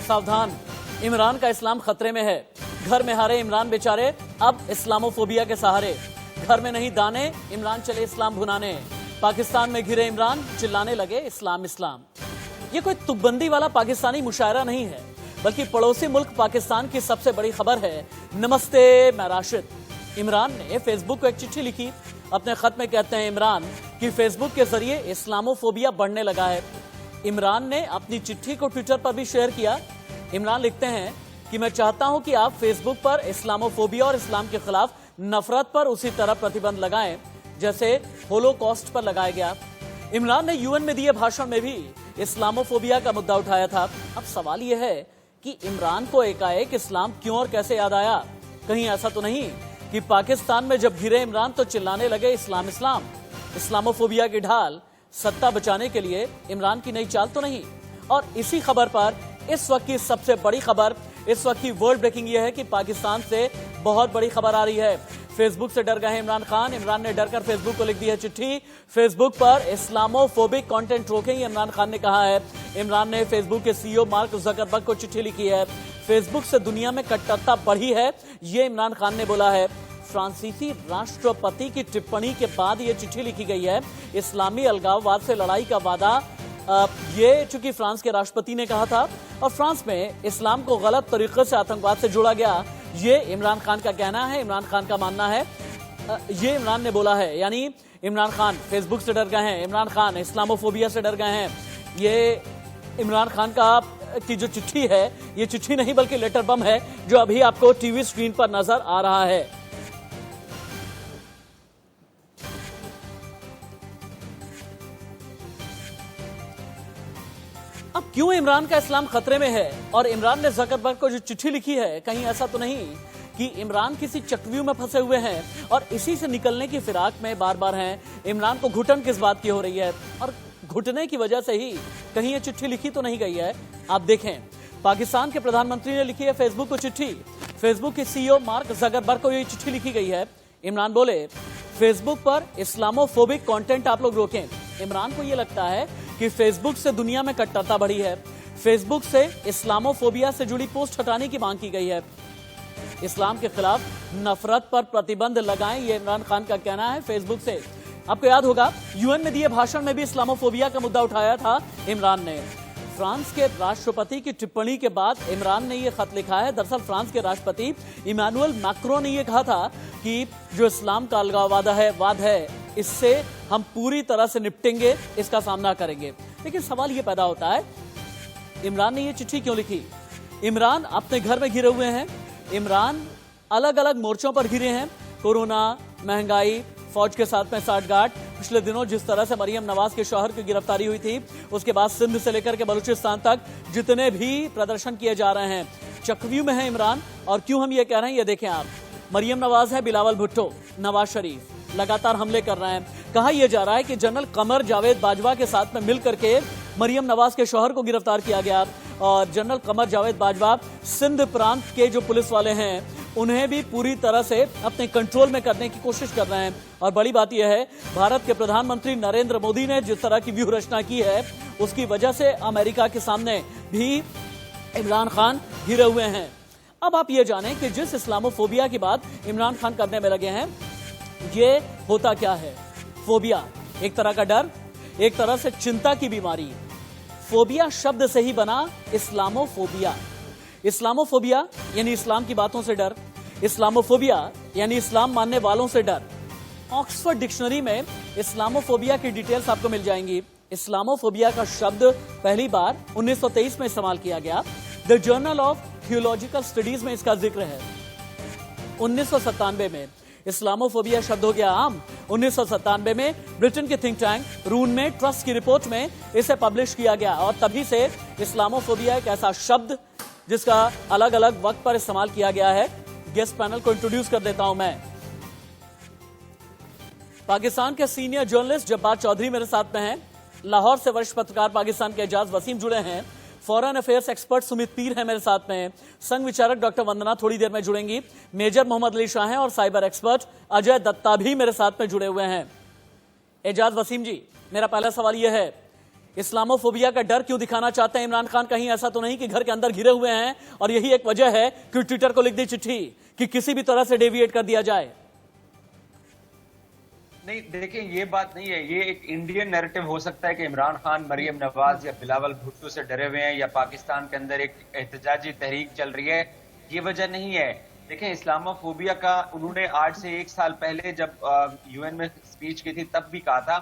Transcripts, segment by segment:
सावधान, इमरान का इस्लाम खतरे में है। घर में हारे इमरान बेचारे अब इस्लामोफोबिया के सहारे। घर में नहीं दाने, इमरान चले इस्लाम भुनाने। पाकिस्तान में घिरे इमरान, चिल्लाने लगे इस्लाम इस्लाम। ये कोई तुकबंदी वाला पाकिस्तानी मुशायरा नहीं है, बल्कि पड़ोसी मुल्क पाकिस्तान की सबसे बड़ी खबर है। नमस्ते, मैं राशिद। इमरान ने फेसबुक को एक चिट्ठी लिखी। अपने खत में कहते हैं इमरान कि फेसबुक के जरिए इस्लामोफोबिया बढ़ने लगा है। इमरान ने अपनी चिट्ठी को ट्विटर पर भी शेयर किया। इमरान लिखते हैं कि मैं चाहता हूं कि आप फेसबुक पर इस्लामोफोबिया और इस्लाम के खिलाफ नफरत पर उसी तरह प्रतिबंध लगाएं जैसे होलोकॉस्ट पर लगाया गया। इमरान ने यूएन में दिए भाषण में भी इस्लामोफोबिया का मुद्दा उठाया था। अब सवाल यह है कि इमरान को एकाएक इस्लाम क्यों और कैसे याद आया? कहीं ऐसा तो नहीं कि पाकिस्तान में जब घिरे इमरान तो चिल्लाने लगे इस्लाम इस्लाम? इस्लामोफोबिया की ढाल सत्ता बचाने के लिए इमरान की नई चाल तो नहीं? और इसी खबर पर इस वक्त की सबसे बड़ी खबर, इस वक्त की वर्ल्ड ब्रेकिंग यह है कि पाकिस्तान से बहुत बड़ी खबर आ रही है। फेसबुक से डर गए हैं इमरान खान। इमरान ने डरकर फेसबुक को लिख दी है चिट्ठी। फेसबुक पर इस्लामोफोबिक कंटेंट रोकेंगे, इमरान खान ने कहा है। इमरान ने फेसबुक के सीईओ मार्क ज़करबर्ग को चिट्ठी लिखी है। फेसबुक से दुनिया में कट्टरता बढ़ी है, ये इमरान खान ने बोला है। फ्रांसीसी राष्ट्रपति की टिप्पणी के बाद यह चिट्ठी लिखी गई है। इस्लामी अलगाववाद से लड़ाई का वादा ये चूंकि फ्रांस के राष्ट्रपति ने कहा था और फ्रांस में इस्लाम को गलत तरीके से आतंकवाद से जोड़ा गया, ये इमरान खान का कहना है, इमरान खान का मानना है। ये इमरान ने बोला है, यानी इमरान खान फेसबुक से डर गए हैं, इमरान खान इस्लामोफोबिया से डर गए हैं। ये इमरान खान का की जो चिट्ठी है, ये चिट्ठी नहीं बल्कि लेटर बम है जो अभी आपको टीवी स्क्रीन पर नजर आ रहा है। अब क्यों इमरान का इस्लाम खतरे में है और इमरान ने ज़करबर्ग को जो चिट्ठी लिखी है, कहीं ऐसा तो नहीं कि इमरान किसी चक्रव्यूह में फंसे हुए हैं और इसी से निकलने की फिराक में बार बार हैं? इमरान को घुटन किस बात की हो रही है और घुटने की वजह से ही कहीं ये चिट्ठी लिखी तो नहीं गई है? आप देखें, पाकिस्तान के प्रधानमंत्री ने लिखी है फेसबुक को चिट्ठी। फेसबुक के सीईओ मार्क ज़करबर्ग को ये चिट्ठी लिखी गई है। इमरान बोले फेसबुक पर इस्लामोफोबिक कंटेंट आप लोग रोकें। इमरान को यह लगता है कि फेसबुक से दुनिया में कट्टरता बढ़ी है। फेसबुक से इस्लामोफोबिया से जुड़ी पोस्ट हटाने की मांग की गई है। इस्लाम के खिलाफ नफरत पर प्रतिबंध लगाएं, ये इमरान खान का कहना है फेसबुक से। आपको याद होगा यूएन में दिए भाषण में भी इस्लामोफोबिया का मुद्दा उठाया था इमरान ने। फ्रांस के राष्ट्रपति की टिप्पणी के बाद इमरान ने यह खत लिखा है। दरअसल फ्रांस के राष्ट्रपति इमैनुअल मैक्रों ने यह कहा था कि जो इस्लाम का अलगाववाद है, इससे हम पूरी तरह से निपटेंगे, इसका सामना करेंगे। लेकिन सवाल यह पैदा होता है, इमरान ने यह चिट्ठी क्यों लिखी? इमरान अपने घर में घिरे हुए हैं। इमरान अलग अलग मोर्चों पर घिरे हैं। कोरोना, महंगाई, फौज के साथ में साठगांठ। पिछले दिनों जिस तरह से मरियम नवाज के शौहर की गिरफ्तारी हुई थी, उसके बाद सिंध से लेकर के बलूचिस्तान तक जितने भी प्रदर्शन किए जा रहे हैं, चक्रव्यूह में है इमरान। और क्यों हम ये कह रहे हैं, ये देखें आप। मरियम नवाज है, बिलावल भुट्टो, नवाज शरीफ लगातार हमले कर रहे हैं। कहा यह जा रहा है कि जनरल कमर जावेद बाजवा के साथ में मिल करके मरियम नवाज के शौहर को गिरफ्तार किया गया। और जनरल कमर जावेद बाजवा सिंध प्रांत के जो पुलिस वाले हैं, उन्हें भी पूरी तरह से अपने कंट्रोल में करने की कोशिश कर रहे हैं। और बड़ी बात यह है, भारत के प्रधानमंत्री नरेंद्र मोदी ने जिस तरह की व्यूह रचना की है, उसकी वजह से अमेरिका के सामने भी इमरान खान घिरे हुए हैं। अब आप ये जानें कि जिस इस्लामोफोबिया की बात इमरान खान करने में लगे हैं, ये होता क्या है? फोबिया एक तरह का डर, एक तरह से चिंता की बीमारी। फोबिया शब्द से ही बना इस्लामोफोबिया। इस्लामोफोबिया यानी इस्लाम की बातों से डर। इस्लामोफोबिया यानी इस्लाम मानने वालों से डर। ऑक्सफोर्ड डिक्शनरी में इस्लामोफोबिया की डिटेल्स आपको मिल जाएंगी। इस्लामोफोबिया का शब्द पहली बार 1923 में इस्तेमाल किया गया। The journal of theological studies में इसका जिक्र है। 1997 में इस्लामोफोबिया शब्द हो गया आम। 1997 में ब्रिटेन के थिंक टैंक रून में ट्रस्ट की रिपोर्ट में इसे पब्लिश किया गया और तभी से इस्लामोफोबिया एक ऐसा शब्द जिसका अलग अलग वक्त पर इस्तेमाल किया गया है। गेस्ट पैनल को इंट्रोड्यूस कर देता हूं मैं। पाकिस्तान के सीनियर जर्नलिस्ट जब्बार चौधरी मेरे साथ में हैं। लाहौर से वरिष्ठ पत्रकार पाकिस्तान के एजाज वसीम जुड़े हैं। फॉरेन अफेयर्स एक्सपर्ट सुमित पीर है मेरे साथ में। संघ विचारक डॉक्टर वंदना थोड़ी देर में जुड़ेंगी। मेजर मोहम्मद अली शाह हैं और साइबर एक्सपर्ट अजय दत्ता भी मेरे साथ में जुड़े हुए हैं। एजाज वसीम जी, मेरा पहला सवाल यह है इस्लामोफोबिया का डर क्यों दिखाना चाहते हैं इमरान खान? कहीं ऐसा तो नहीं कि घर के अंदर घिरे हुए हैं और यही एक वजह है कि ट्विटर को लिख दी चिट्ठी कि किसी भी तरह से डेविएट कर दिया जाए? नहीं, देखिए ये बात नहीं है। ये एक इंडियन नैरेटिव हो सकता है कि इमरान खान मरियम नवाज या बिलावल भुट्टो से डरे हुए हैं या पाकिस्तान के अंदर एक एहतजाजी तहरीक चल रही है। ये वजह नहीं है। देखें, इस्लामोफोबिया का उन्होंने आज से 1 साल पहले जब यूएन में स्पीच की थी तब भी कहा था।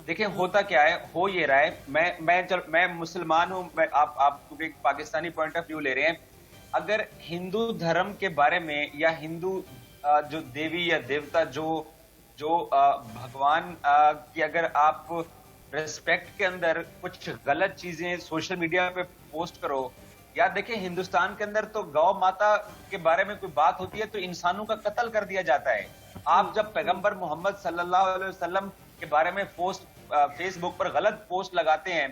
देखिए होता क्या है, हो ये रहा है। मैं मुसलमान हूं, आप क्योंकि पाकिस्तानी पॉइंट ऑफ व्यू ले रहे हैं। अगर हिंदू धर्म के बारे में या हिंदू जो देवी या देवता जो भगवान की अगर आप रिस्पेक्ट के अंदर कुछ गलत चीजें सोशल मीडिया पे पोस्ट करो, या देखिए हिंदुस्तान के अंदर तो गौ माता के बारे में कोई बात होती है तो इंसानों का कत्ल कर दिया जाता है। आप जब पैगंबर मोहम्मद सल्लल्लाहु अलैहि वसल्लम के बारे में फेसबुक पर गलत पोस्ट लगाते हैं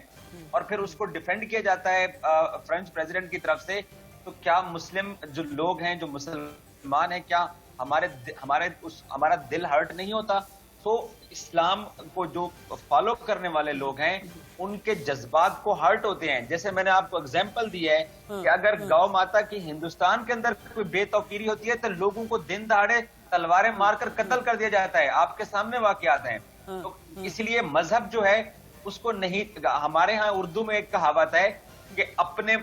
और फिर उसको डिफेंड किया जाता है फ्रेंच प्रेसिडेंट की तरफ से, तो क्या मुस्लिम जो लोग हैं, जो मुसलमान हैं, क्या हमारा दिल हर्ट नहीं होता? तो इस्लाम को जो फॉलो करने वाले लोग हैं उनके जज्बात को हर्ट होते हैं। जैसे मैंने आपको एग्जांपल दिया है कि अगर गौ माता की हिंदुस्तान के अंदर कोई बेतौकीरी होती है तो लोगों को दिन दहाड़े तलवारें मारकर कत्ल कर दिया जाता है। आपके सामने वाकयात हैं। तो इसलिए मजहब जो है उसको नहीं, हमारे यहाँ उर्दू में एक कहावत है कि अपने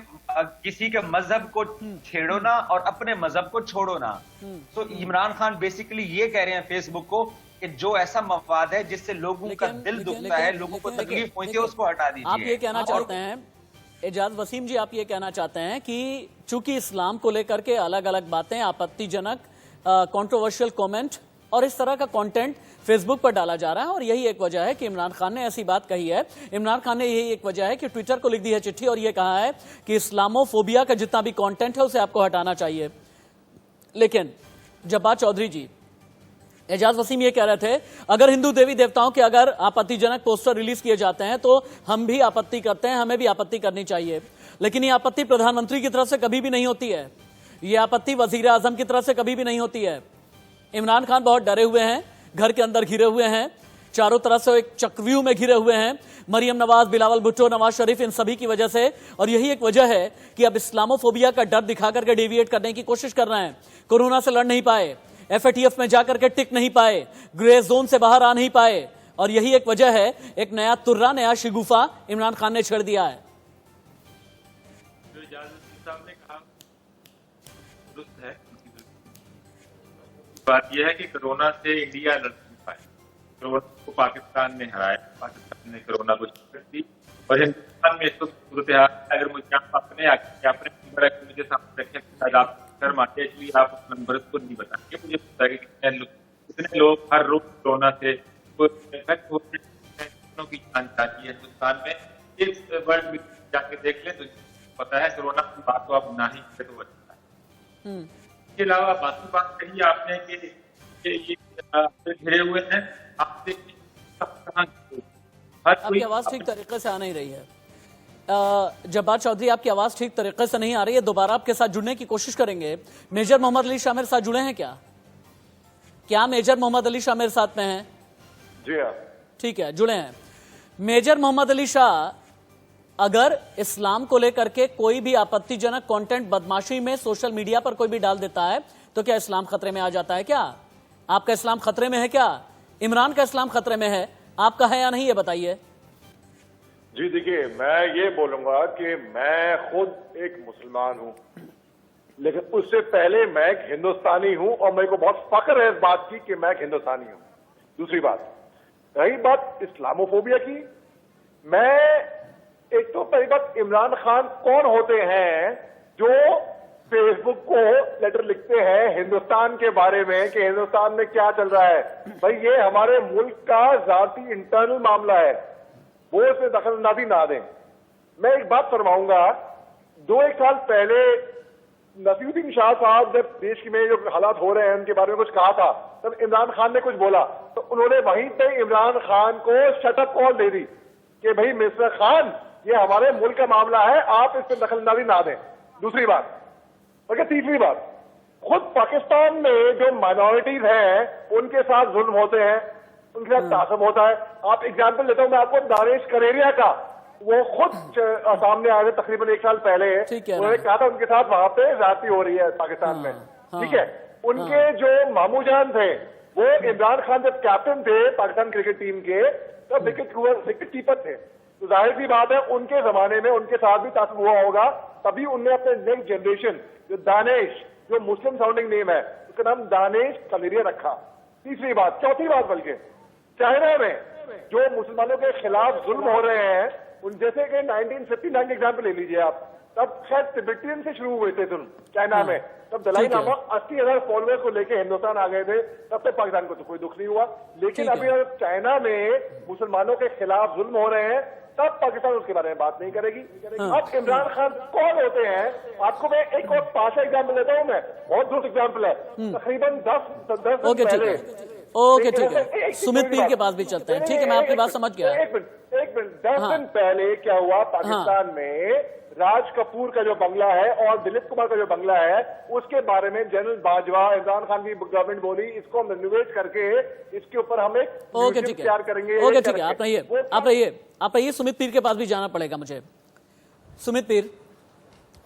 किसी के मजहब को छेड़ो ना और अपने मजहब को छोड़ो ना। तो इमरान खान बेसिकली ये कह रहे हैं फेसबुक को कि जो ऐसा मफाद है जिससे लोगों का दिल दुखता है, लोगों को तकलीफ पहुंचती है, उसको हटा दीजिए। आप ये कहना चाहते हैं, एजाज वसीम जी, आप ये कहना चाहते हैं कि चूंकि इस्लाम को लेकर के अलग अलग बातें, आपत्तिजनक कंट्रोवर्शियल कमेंट और इस तरह का कंटेंट फेसबुक पर डाला जा रहा है और यही एक वजह है कि इमरान खान ने ऐसी बात कही है। इमरान खान ने यही एक वजह है कि ट्विटर को लिख दी है चिट्ठी और ये कहा है कि इस्लामोफोबिया का जितना भी कंटेंट है उसे आपको हटाना चाहिए। लेकिन जब्बार चौधरी जी, एजाज वसीम ये कह रहे थे अगर हिंदू देवी देवताओं के अगर आपत्तिजनक पोस्टर रिलीज किए जाते हैं तो हम भी आपत्ति करते हैं, हमें भी आपत्ति करनी चाहिए। लेकिन ये आपत्ति प्रधानमंत्री की तरफ से कभी भी नहीं होती है, ये आपत्ति वजीर आजम की तरफ से कभी भी नहीं होती है। इमरान खान बहुत डरे हुए हैं, घर के अंदर घिरे हुए हैं, चारों तरफ से एक चक्रव्यूह में घिरे हुए हैं, मरियम नवाज, बिलावल भुट्टो, नवाज शरीफ, इन सभी की वजह से। और यही एक वजह है कि अब इस्लामोफोबिया का डर दिखा करके डेविएट करने की कोशिश कर रहे हैं। कोरोना से लड़ नहीं पाए, एफएटीएफ में जाकर के टिक नहीं पाए, ग्रे जोन से बाहर आ नहीं पाए, और यही एक वजह है, एक नया तुर्रा, नया शिगुफा इमरान खान ने छेड़ दिया है। बात यह है कि कोरोना से इंडिया लड़ नहीं पाए, कोरोना को पाकिस्तान ने हराया, पाकिस्तान ने कोरोना को शिकस्त दी और हिंदुस्तान में इसको सूरत हाल, अगर मुझे आप अपने मुझे सामने रखे शायद आप शर्म आते, इसलिए आप उस नंबर को नहीं बताएंगे। मुझे पता है कि कितने लोग हर रोज कोरोना से इफेक्ट होते हैं की जान चाहती है हिंदुस्तान में। इस वर्ल्ड में जाके देख ले तो पता है कोरोना की बात तो आप ना ही करें तो अच्छा है। इसके अलावा बाकी बात कही आपने कि ये घिरे हुए हैं, आपसे आपकी आवाज ठीक तरीके से आ नहीं रही है। जब्बार चौधरी, आपकी आवाज ठीक तरीके से नहीं आ रही है, दोबारा आपके साथ जुड़ने की कोशिश करेंगे। मेजर मोहम्मद अली शाह मेरे साथ जुड़े हैं क्या मेजर मोहम्मद अली शाह मेरे साथ में हैं? जी हाँ, ठीक है, जुड़े हैं। मेजर मोहम्मद अली शाह, अगर इस्लाम को लेकर के कोई भी आपत्तिजनक कंटेंट बदमाशी में सोशल मीडिया पर कोई भी डाल देता है तो क्या इस्लाम खतरे में आ जाता है? क्या आपका इस्लाम खतरे में है? क्या इमरान का इस्लाम खतरे में है? आपका है या नहीं, ये बताइए। जी देखिए, मैं ये बोलूंगा कि मैं खुद एक मुसलमान हूँ, लेकिन उससे पहले मैं एक हिंदुस्तानी हूँ और मेरे को बहुत फख्र है इस बात की कि मैं एक हिंदुस्तानी हूँ। दूसरी बात, रही बात इस्लामोफोबिया की, मैं एक तो पहली बात, इमरान खान कौन होते हैं जो फेसबुक को लेटर लिखते हैं हिंदुस्तान के बारे में कि हिंदुस्तान में क्या चल रहा है? भाई ये हमारे मुल्क का जाती इंटरनल मामला है, वो इसमें दखलंदाजी ना दें। मैं एक बात फरमाऊंगा, 2-1 साल पहले नसीरुद्दीन शाह साहब जब देश में जो हालात हो रहे हैं उनके बारे में कुछ कहा था, तब इमरान खान ने कुछ बोला तो उन्होंने वहीं पे इमरान खान को शटअप कॉल दे दी कि भाई मिस्टर खान, ये हमारे मुल्क का मामला है, आप इस पर दखलंदाजी ना दें। दूसरी बात, और तीसरी बात, खुद पाकिस्तान में जो माइनॉरिटीज हैं उनके साथ जुल्म होते हैं, उनके साथ तासब होता है। आप एग्जाम्पल लेता हूं मैं आपको, दानिश करेरिया का, वो खुद सामने आ गए तकरीबन 1 साल पहले। ठीक है, उन्होंने कहा था उनके साथ वहां पे ज्यादती हो रही है पाकिस्तान में। ठीक है, उनके जो मामू जान थे वो इमरान खान जब कैप्टन थे पाकिस्तान क्रिकेट टीम के, तब विकेट कीपर थे। तो जाहिर सी बात है उनके जमाने में उनके साथ भी तासुब हुआ होगा, तभी उनने अपने नेक्स्ट जनरेशन जो दानिश, जो मुस्लिम साउंडिंग नेम है, उसका नाम दानिश कलरिया रखा। तीसरी बात, चौथी बात बल्कि चाइना में जो मुसलमानों के खिलाफ जुल्म हो रहे हैं, उन जैसे कि 1959 के एग्जाम्पल ले लीजिए आप, तब शायद तिब्बतियन से शुरू हुए थे जुल्म चाइना में, तब दलाई लामा 80,000 फॉलोअर्स को लेके हिंदुस्तान आ गए थे, तब तक पाकिस्तान को तो कोई दुख नहीं हुआ। लेकिन अभी चाइना में मुसलमानों के खिलाफ जुल्म हो रहे हैं, तब पाकिस्तान उसके बारे में बात नहीं करेगी। अब इमरान खान कौन होते हैं, आपको मैं एक और पाशा एग्जाम्पल देता हूँ, मैं बहुत दूर एग्जाम्पल है, तकरीबन 10 दिन पहले। ओके ठीक है, सुमित पीर के पास भी चलते हैं। ठीक है, मैं आपकी बात समझ गया। एक मिनट 10 दिन पहले क्या हुआ पाकिस्तान में, राज कपूर का जो बंगला है और दिलीप कुमार का जो बंगला है, उसके बारे में जनरल बाजवा, इमरान खान की गवर्नमेंट बोली इसको हम रिनोवेट करके इसके ऊपर हम एक म्यूजियम तैयार करेंगे। ओके ठीक है, आप रहिए, सुमित पीर के पास भी जाना पड़ेगा मुझे। सुमित पीर,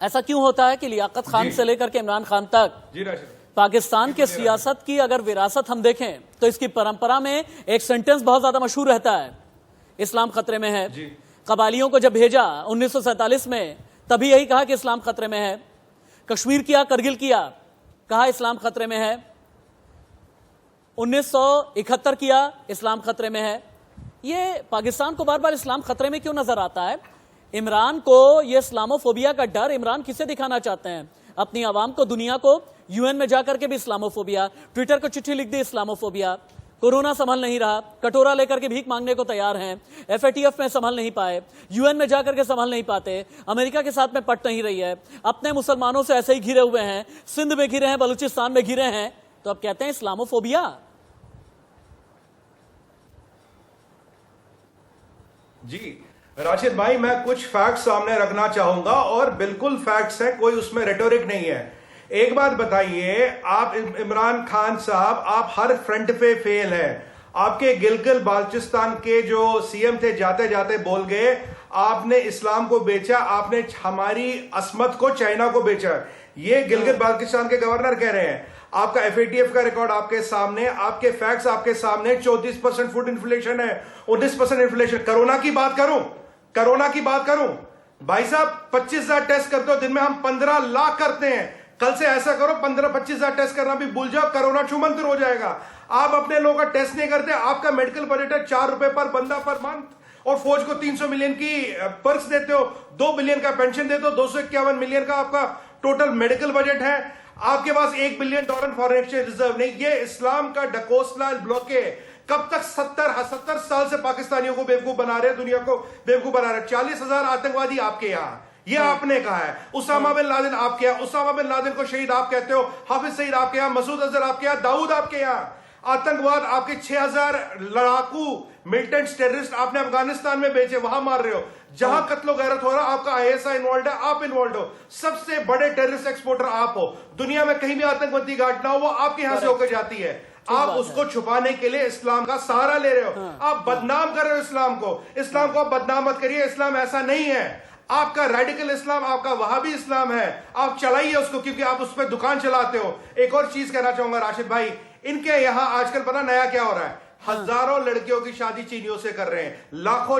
ऐसा क्यों होता है कि लियाकत खान से लेकर के इमरान खान तक पाकिस्तान के सियासत की अगर विरासत हम देखें तो इसकी परंपरा में एक सेंटेंस बहुत ज्यादा मशहूर रहता है, इस्लाम खतरे में है। कबालियों को जब भेजा 1947 में, तभी यही कहा कि इस्लाम खतरे में है। कश्मीर किया, करगिल किया, कहा इस्लाम खतरे में है। 1971 किया, इस्लाम खतरे में है। ये पाकिस्तान को बार बार इस्लाम खतरे में क्यों नजर आता है? इमरान को ये इस्लामोफोबिया का डर इमरान किसे दिखाना चाहते हैं? अपनी आवाम को, दुनिया को? यूएन में जाकर के भी इस्लामोफोबिया, ट्विटर को चिट्ठी लिख दी इस्लामोफोबिया, कोरोना संभल नहीं रहा, कटोरा लेकर के भीख मांगने को तैयार हैं, एफएटीएफ में संभल नहीं पाए, यूएन में जाकर के संभल नहीं पाते, अमेरिका के साथ में पट नहीं रही है, अपने मुसलमानों से ऐसे ही घिरे हुए हैं, सिंध में घिरे हैं, बलूचिस्तान में घिरे हैं, तो अब कहते हैं इस्लामोफोबिया। जी राशिद भाई, मैं कुछ फैक्ट्स सामने रखना चाहूंगा और बिल्कुल फैक्ट्स हैं, कोई उसमें रेटोरिक नहीं है। एक बात बताइए, आप इमरान खान साहब, आप हर फ्रंट पे फेल हैं। आपके गिलगित बाल्चिस्तान के जो सीएम थे, जाते जाते बोल गए आपने इस्लाम को बेचा, आपने हमारी असमत को चाइना को बेचा। ये गिलगित बाल्चिस्तान के गवर्नर कह रहे हैं। आपका एफएटीएफ का रिकॉर्ड आपके सामने, आपके फैक्ट्स आपके सामने। 34% फूड इन्फ्लेशन है, 19% इन्फ्लेशन। कोरोना की बात करूं भाई साहब, 25,000 टेस्ट करते हो दिन में, हम 15 लाख करते हैं। कल से ऐसा करो 15-25,000 टेस्ट करना भी भूल जाओ, कोरोना छूमंतर हो जाएगा। आप अपने लोगों का टेस्ट नहीं करते। आपका मेडिकल बजट है 4 रुपए पर बंदा पर मंथ, और फौज को 300 मिलियन की पर्क्स देते हो, 2 बिलियन का पेंशन देते हो, 251 मिलियन का आपका टोटल मेडिकल बजट है। आपके पास $1 बिलियन फॉरेन एक्सचेंज रिजर्व नहीं। ये इस्लाम का डकोसला ब्लॉक है। कब तक 70 साल से पाकिस्तानियों को बेवकूफ बना रहे हैं, दुनिया को बेवकूफ बना रहे हैं। 40,000 आतंकवादी आपके यहाँ, ये आपने कहा है। उसामा बिन लादेन आपके यहाँ, उसामा बिन लादेन को शहीद आप कहते हो, हाफिज सईद आपके यहाँ, मसूद अजहर आपके यहाँ, दाऊद आपके यहाँ। आतंकवाद आपके 6,000 लड़ाकू मिलिटेंट टेररिस्ट आपने अफगानिस्तान में बेचे, वहां मार रहे हो। जहां कत्लो गैरत हो रहा, आपका आईएसआई इन्वॉल्व है, आप इन्वॉल्व हो। सबसे बड़े टेररिस्ट एक्सपोर्टर आप हो। दुनिया में कहीं भी आतंकवादी घटना हो, वो आपके यहां से होकर जाती है। आप उसको छुपाने के लिए इस्लाम का सहारा ले रहे हो। आप बदनाम कर रहे हो इस्लाम को। इस्लाम को आप बदनाम मत करिए, इस्लाम ऐसा नहीं है। आपका रेडिकल इस्लाम, आपका वहाबी इस्लाम है। आप चलाइए उसको, क्योंकि आप उस पर दुकान चलाते हो। एक और चीज कहना चाहूंगा राशिद भाई, इनके यहां आजकल पता नया क्या हो रहा है? हजारों लड़कियों की शादी चीनियों से कर रहे हैं। लाखों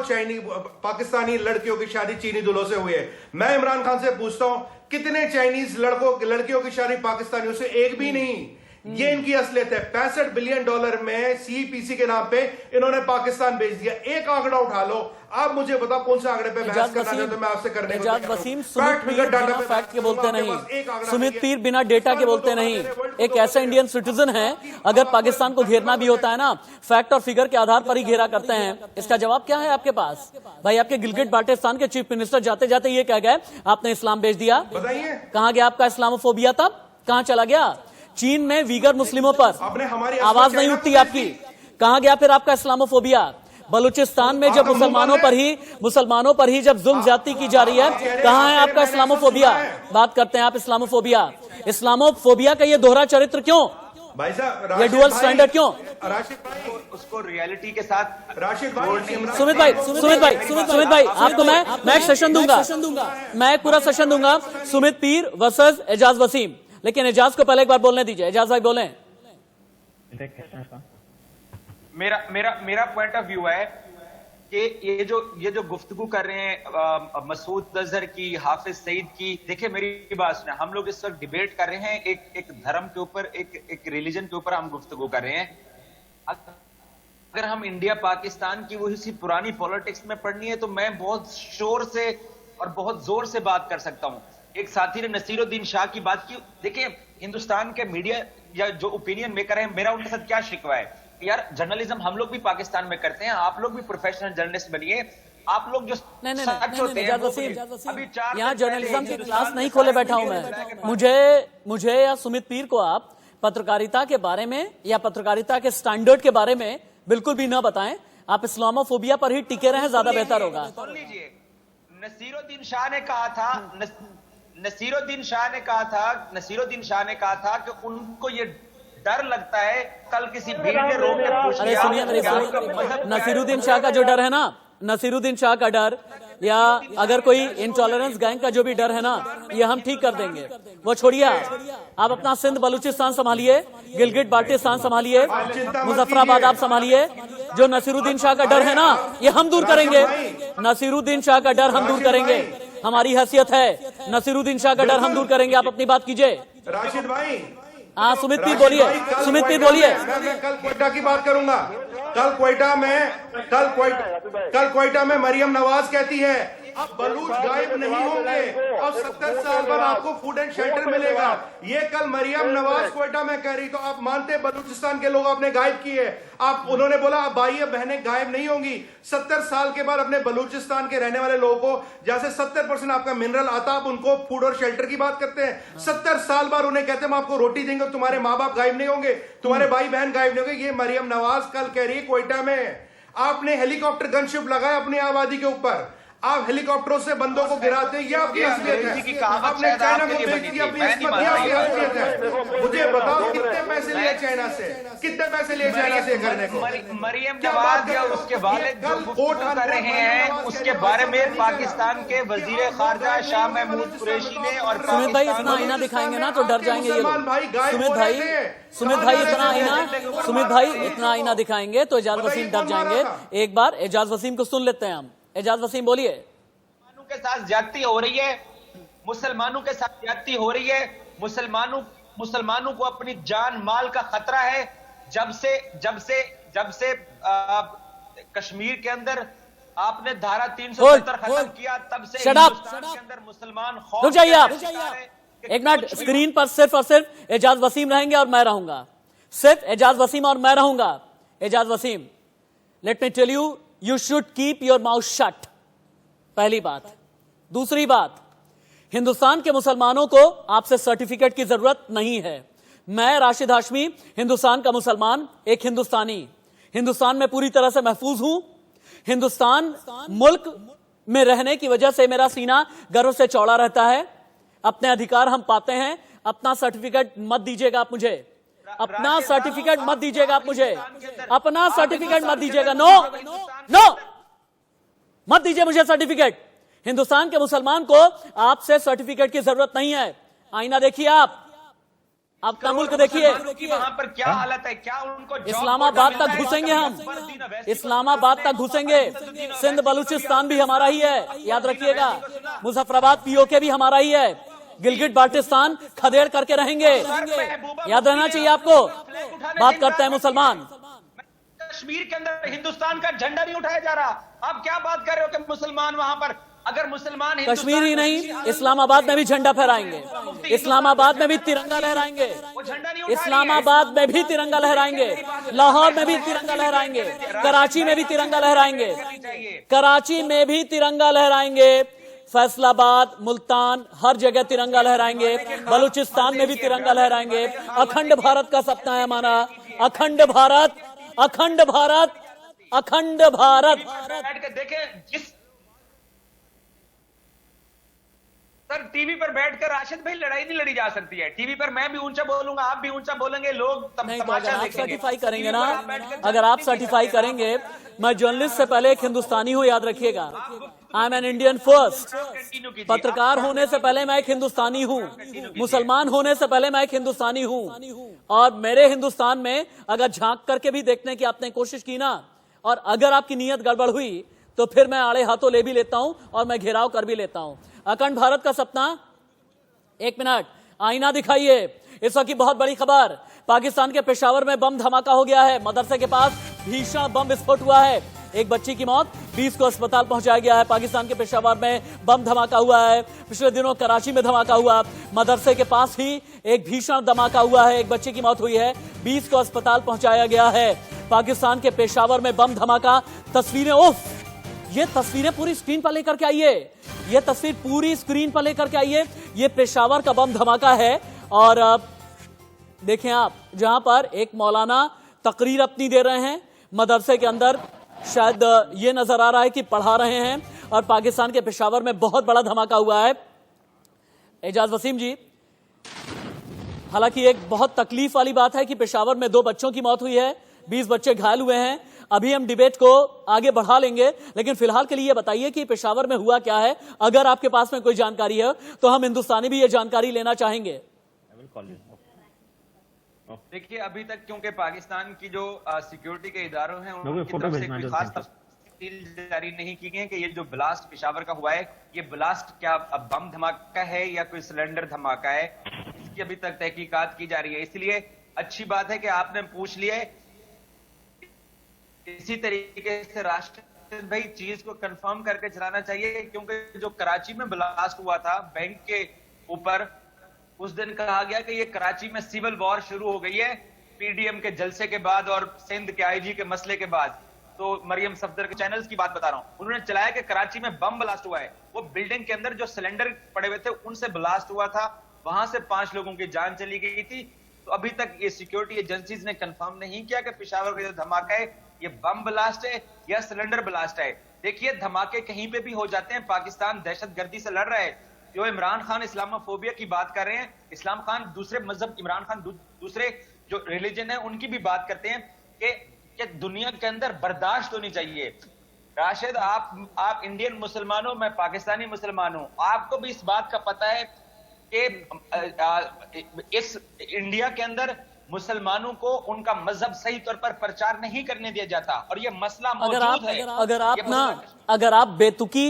पाकिस्तानी लड़कियों की शादी चीनी दूल्हों से हुई है। मैं इमरान खान से पूछता हूं, कितने चाइनीज लड़कियों की शादी पाकिस्तानियों से? एक भी नहीं। ये इनकी असलियत है। $65 बिलियन में सीपीसी के नाम पे इन्होंने पाकिस्तान भेज दिया। एक आंकड़ा उठा लो, आप मुझे बताओ कौन सा आंकड़े पे बहस करना चाहते हो? मैं आपसे करने इजाज़ वसीम, सुमित पीर बिना फैक्ट के बोलते नहीं, सुमित पीर बिना डेटा के बोलते नहीं। एक ऐसा इंडियन सिटीजन है, अगर पाकिस्तान को घेरना भी होता है ना, फैक्ट और फिगर के आधार पर ही घेरा करते हैं। इसका जवाब क्या है आपके पास? भाई, आपके गिलगित बाल्टिस्तान के चीफ मिनिस्टर जाते जाते ये कह गए आपने इस्लाम भेज दिया। बताइए कहां गया आपका इस्लामोफोबिया? तब कहां चला गया? चीन में वीगर मुस्लिमों पर आवाज नहीं उठती आपकी, कहां गया फिर आपका इस्लामोफोबिया? बलूचिस्तान में जब मुसलमानों पर ही जब जुल्म ज्यादती की जा रही है, कहां है आपका इस्लामोफोबिया? बात करते हैं आप इस्लामोफोबिया का ये दोहरा चरित्र क्यों? भाई साहब ये राशिद डुअल भाई- स्टैंडर्ड क्यों? राशिद भाई, उसको रियलिटी के साथ राशिद भाई, इमरान- सुमित भाई आपको मैं एक सेशन दूंगा, मैं एक पूरा सेशन दूंगा, सुमित पीर वर्सेस एजाज वसीम। लेकिन एजाज को पहले एक बार बोलने दीजिए। एजाज भाई बोलें। मेरा पॉइंट ऑफ व्यू है कि ये जो गुफ्तगू कर रहे हैं मसूद अजहर की, हाफिज सईद की, देखिए मेरी बात सुने, हम लोग इस वक्त डिबेट कर रहे हैं एक धर्म के ऊपर, एक रिलीजन के ऊपर हम गुफ्तगू कर रहे हैं। अगर हम इंडिया पाकिस्तान की वही सी पुरानी पॉलिटिक्स में पढ़नी है तो मैं बहुत शोर से और बहुत जोर से बात कर सकता हूं। एक साथी ने नसीरुद्दीन शाह की बात की। देखिए हिंदुस्तान के मीडिया या जो ओपिनियन मेकर है, मेरा उनके साथ क्या शिकवा है यार, जर्नलिज्म हम लोग भी पाकिस्तान में करते हैं, आप लोग भी प्रोफेशनल जर्नलिस्ट बनिए। आप लोग जो नहीं सच होते हैं एजाज वो वसीम, अभी 4 यहाँ दिन जर्नलिज्म पहले की क्लास नहीं खोले बैठा हूं मैं। मुझे मुझे या सुमित पीर को आप पत्रकारिता के बारे में या पत्रकारिता के स्टैंडर्ड के बारे में बिल्कुल भी ना बताएं। आप इस्लामोफोबिया पर ही टिके रहें, ज्यादा बेहतर होगा। सुन लीजिए, नसीरुद्दीन शाह ने कहा था, नसीरुद्दीन शाह ने कहा था कि उनको ये डर लगता है कल किसी भीड़ ने रोक के पूछ अरे लिया सुनिए मेरी कि आपका मजहब क्या है? नसीरुद्दीन शाह का जो डर है ना, नसीरुद्दीन शाह का डर, या अगर कोई इंटॉलरेंस गैंग का जो भी डर है ना, ये हम ठीक कर देंगे। वो छोड़िए, आप अपना सिंध बलूचिस्तान संभालिए, गिलगिट बाल्टिस्तान संभालिए, मुजफ्फराबाद आप संभालिए। जो नसीरुद्दीन शाह का डर है ना, ये हम दूर करेंगे। नसीरुद्दीन शाह का डर हम दूर करेंगे, हमारी हैसियत है। नसीरुद्दीन शाह का डर हम दूर करेंगे। आप अपनी बात कीजिए। राशिद भाई, हाँ सुमित पीर बोलिए, सुमित पीर बोलिए। मैं कल क्वेटा की बात करूंगा। कल क्वेटा में मरियम नवाज कहती है अब बलूच गायब नहीं होंगे, अब 70 साल बाद आपको फूड एंड शेल्टर मिलेगा। ये कल मरियम नवाज क्वेटा में कह रही, तो आप मानते बलूचिस्तान के लोग आपने गायब किए। आप उन्होंने बोला अब भाई बहनें गायब नहीं होंगी। 70 साल के बाद अपने बलूचिस्तान के रहने वाले लोगों को, जैसे 70% आपका मिनरल आता, आप उनको फूड और शेल्टर की बात करते हैं। 70 साल बाद उन्हें कहते हैं हम आपको रोटी देंगे, तुम्हारे माँ बाप गायब नहीं होंगे, तुम्हारे भाई बहन गायब नहीं होंगे। ये मरियम नवाज कल कह रही है क्वेटा में। आपने हेलीकॉप्टर गनशिप लगाया अपनी आबादी के ऊपर, आप हेलीकॉप्टरों से बंदों को गिराते हैं, ये आपकी असलियत है। आपने चाइना को बेच दिया अपनी किस्मत, ये आपकी असलियत है। मुझे बताओ कितने पैसे लिए चाइना से, कितने पैसे लिए चाइना से करने को? मरियम नवाज या उसके वालिद जो गुफ्तगू कर रहे हैं उसके बारे में पाकिस्तान के वजीर खारजा शाह महमूद कुरैशी ने और सुमित भाई इतना आईना दिखाएंगे ना तो डर जाएंगे ये लोग। सुमित भाई इतना आईना दिखाएंगे तो एजाज वसीम डर जाएंगे। एक बार एजाज वसीम को सुन लेते हैं हम। एजाज वसीम बोलिए। मुसलमानों के साथ ज्यादती हो रही है, मुसलमानों के साथ ज्यादती हो रही है, मुसलमानों को अपनी जान माल का खतरा है। जब से कश्मीर के अंदर आपने धारा 370 खत्म किया, तब से हिंदुस्तान के अंदर मुसलमान खौफ। रुक जाइए आप एक मिनट। स्क्रीन पर सिर्फ और सिर्फ एजाज वसीम रहेंगे और मैं रहूंगा, सिर्फ एजाज वसीम और मैं रहूंगा। Ejaz Waseem, let me tell you, you should keep your mouth shut, पहली बात। दूसरी बात, हिंदुस्तान के मुसलमानों को आपसे सर्टिफिकेट की जरूरत नहीं है। मैं राशिद हाशमी, हिंदुस्तान का मुसलमान, एक हिंदुस्तानी, हिंदुस्तान में पूरी तरह से महफूज हूं। हिंदुस्तान मुल्क में रहने की वजह से मेरा सीना गर्व से चौड़ा रहता है। अपने अधिकार हम पाते हैं। अपना सर्टिफिकेट मत दीजिएगा आप मुझे, अपना सर्टिफिकेट मत दीजिएगा आप मुझे, अपना सर्टिफिकेट मत दीजिएगा। नो नो, मत दीजिए मुझे सर्टिफिकेट। हिंदुस्तान के मुसलमान को आपसे सर्टिफिकेट की जरूरत नहीं है। आईना देखिए, आप अपना मुल्क देखिए। वहां पर क्या हालत है, क्या उनको इस्लामाबाद तक घुसेंगे हम, इस्लामाबाद तक घुसेंगे। सिंध बलूचिस्तान भी हमारा ही है, याद रखिएगा। मुजफ्फराबाद पीओके भी हमारा ही है। गिलगिट बाल्टिस्तान खदेड़ करके रहेंगे, याद रहना चाहिए आपको। बात करते हैं मुसलमान। कश्मीर के अंदर हिंदुस्तान का झंडा नहीं उठाया जा रहा। आप क्या बात कर रहे हो कि मुसलमान वहां पर, अगर मुसलमान कश्मीर ही नहीं, इस्लामाबाद में भी झंडा फहराएंगे, इस्लामाबाद में भी तिरंगा लहराएंगे, इस्लामाबाद में भी तिरंगा लहराएंगे, लाहौर में भी तिरंगा लहराएंगे, कराची में भी तिरंगा लहराएंगे, कराची में भी तिरंगा लहराएंगे, फैसलाबाद, मुल्तान, हर जगह तिरंगा लहराएंगे, बलूचिस्तान में भी तिरंगा लहराएंगे। अखंड भारत का सपना है हमारा, अखंड भारत, अखंड भारत, अखंड भारत। देखें जिस पर टीवी पर बैठकर राशिद भाई लड़ाई नहीं लड़ी जा सकती है। टीवी पर मैं भी ऊंचा बोलूंगा, आप भी ऊंचा बोलेंगे, लोग नहीं, तो तमाशा अगर आप देखेंगे। सर्टिफाई करेंगे टीवी ना, पर आप बैठकर अगर आप नहीं सर्टिफाई कर सकते। करेंगे, मैं जर्नलिस्ट से पहले एक हिंदुस्तानी हूं, याद रखिएगा। I am an Indian first. Continue कीजिए। पत्रकार होने से पहले मैं एक हिंदुस्तानी हूं, मुसलमान होने से पहले मैं एक हिंदुस्तानी हूं। और मेरे हिंदुस्तान में अगर झांक करके भी देखने की आपने कोशिश की ना, और अगर आपकी नीयत गड़बड़ हुई तो फिर मैं आड़े हाथों ले भी लेता हूं और मैं घेराव कर भी लेता हूं। अखंड भारत का सपना, एक मिनट, आईना दिखाइए। इस वक्त की बहुत बड़ी खबर, पाकिस्तान के पेशावर में बम धमाका हो गया है। मदरसे के पास भीषण बम विस्फोट हुआ है, एक बच्ची की मौत, 20 को अस्पताल पहुंचाया गया है। पाकिस्तान के पेशावर में बम धमाका हुआ है। पिछले दिनों कराची में धमाका हुआ, मदरसे के पास ही एक भीषण धमाका हुआ है, एक बच्ची की मौत हुई है, 20 को अस्पताल पहुंचाया गया है। पाकिस्तान के पेशावर में बम धमाका, तस्वीरें, उफ, ये तस्वीरें पूरी स्क्रीन पर लेकर के आइए, ये तस्वीर पूरी स्क्रीन पर लेकर के आइए। ये पेशावर का बम धमाका है और देखें आप, जहां पर एक मौलाना तकरीर अपनी दे रहे हैं मदरसे के अंदर, शायद ये नजर आ रहा है कि पढ़ा रहे हैं, और पाकिस्तान के पेशावर में बहुत बड़ा धमाका हुआ है। एजाज वसीम जी, हालांकि एक बहुत तकलीफ वाली बात है कि पेशावर में 2 बच्चों की मौत हुई है, 20 बच्चे घायल हुए हैं। अभी हम डिबेट को आगे बढ़ा लेंगे, लेकिन फिलहाल के लिए बताइए कि पेशावर में हुआ क्या है। अगर आपके पास में कोई जानकारी है तो हम हिंदुस्तानी भी ये जानकारी लेना चाहेंगे। देखिए, अभी तक क्योंकि पाकिस्तान की जो सिक्योरिटी के इदारों हैं उनकी तरफ से कोई खास तफसील जारी नहीं की गई है कि ये जो ब्लास्ट पेशावर का हुआ है, ये ब्लास्ट क्या बम धमाका है या कोई सिलेंडर धमाका है, इसकी अभी तक तहकीकात की जा रही है। इसलिए अच्छी बात है कि आपने पूछ लिया है। इसी तरीके से राशिद भाई चीज को कंफर्म करके चलाना चाहिए, क्योंकि जो कराची में ब्लास्ट हुआ था बैंक के ऊपर, उस दिन कहा गया कि ये कराची में सिविल वॉर शुरू हो गई है पीडीएम के जलसे के बाद और सिंध के आईजी के मसले के बाद। तो मरियम सफदर के चैनल्स की बात बता रहा हूं, उन्होंने चलाया कि कराची में बम ब्लास्ट हुआ है। वो बिल्डिंग के अंदर जो सिलेंडर पड़े हुए थे उनसे ब्लास्ट हुआ था, वहां से 5 लोगों की जान चली गई थी। तो अभी तक ये सिक्योरिटी एजेंसीज ने कंफर्म नहीं किया कि पेशावर का जो धमाका है ये बम ब्लास्ट है या सिलेंडर ब्लास्ट है। देखिए, धमाके कहीं पे भी हो जाते हैं। पाकिस्तान दहशतगर्दी से लड़ रहा है। जो इमरान खान इस्लामोफोबिया की बात कर रहे हैं, इस्लाम खान दूसरे मजहब, इमरान खान दूसरे जो रिलीजन है उनकी भी बात करते हैं कि दुनिया के अंदर बर्दाश्त होनी चाहिए। राशिद, आप इंडियन मुसलमान हो, मैं पाकिस्तानी मुसलमान हूं, आपको भी इस बात का पता है कि इस इंडिया के अंदर मुसलमानों को उनका मजहब सही तौर पर प्रचार नहीं करने दिया जाता, और ये मसला मौजूद है। अगर आप बेतुकी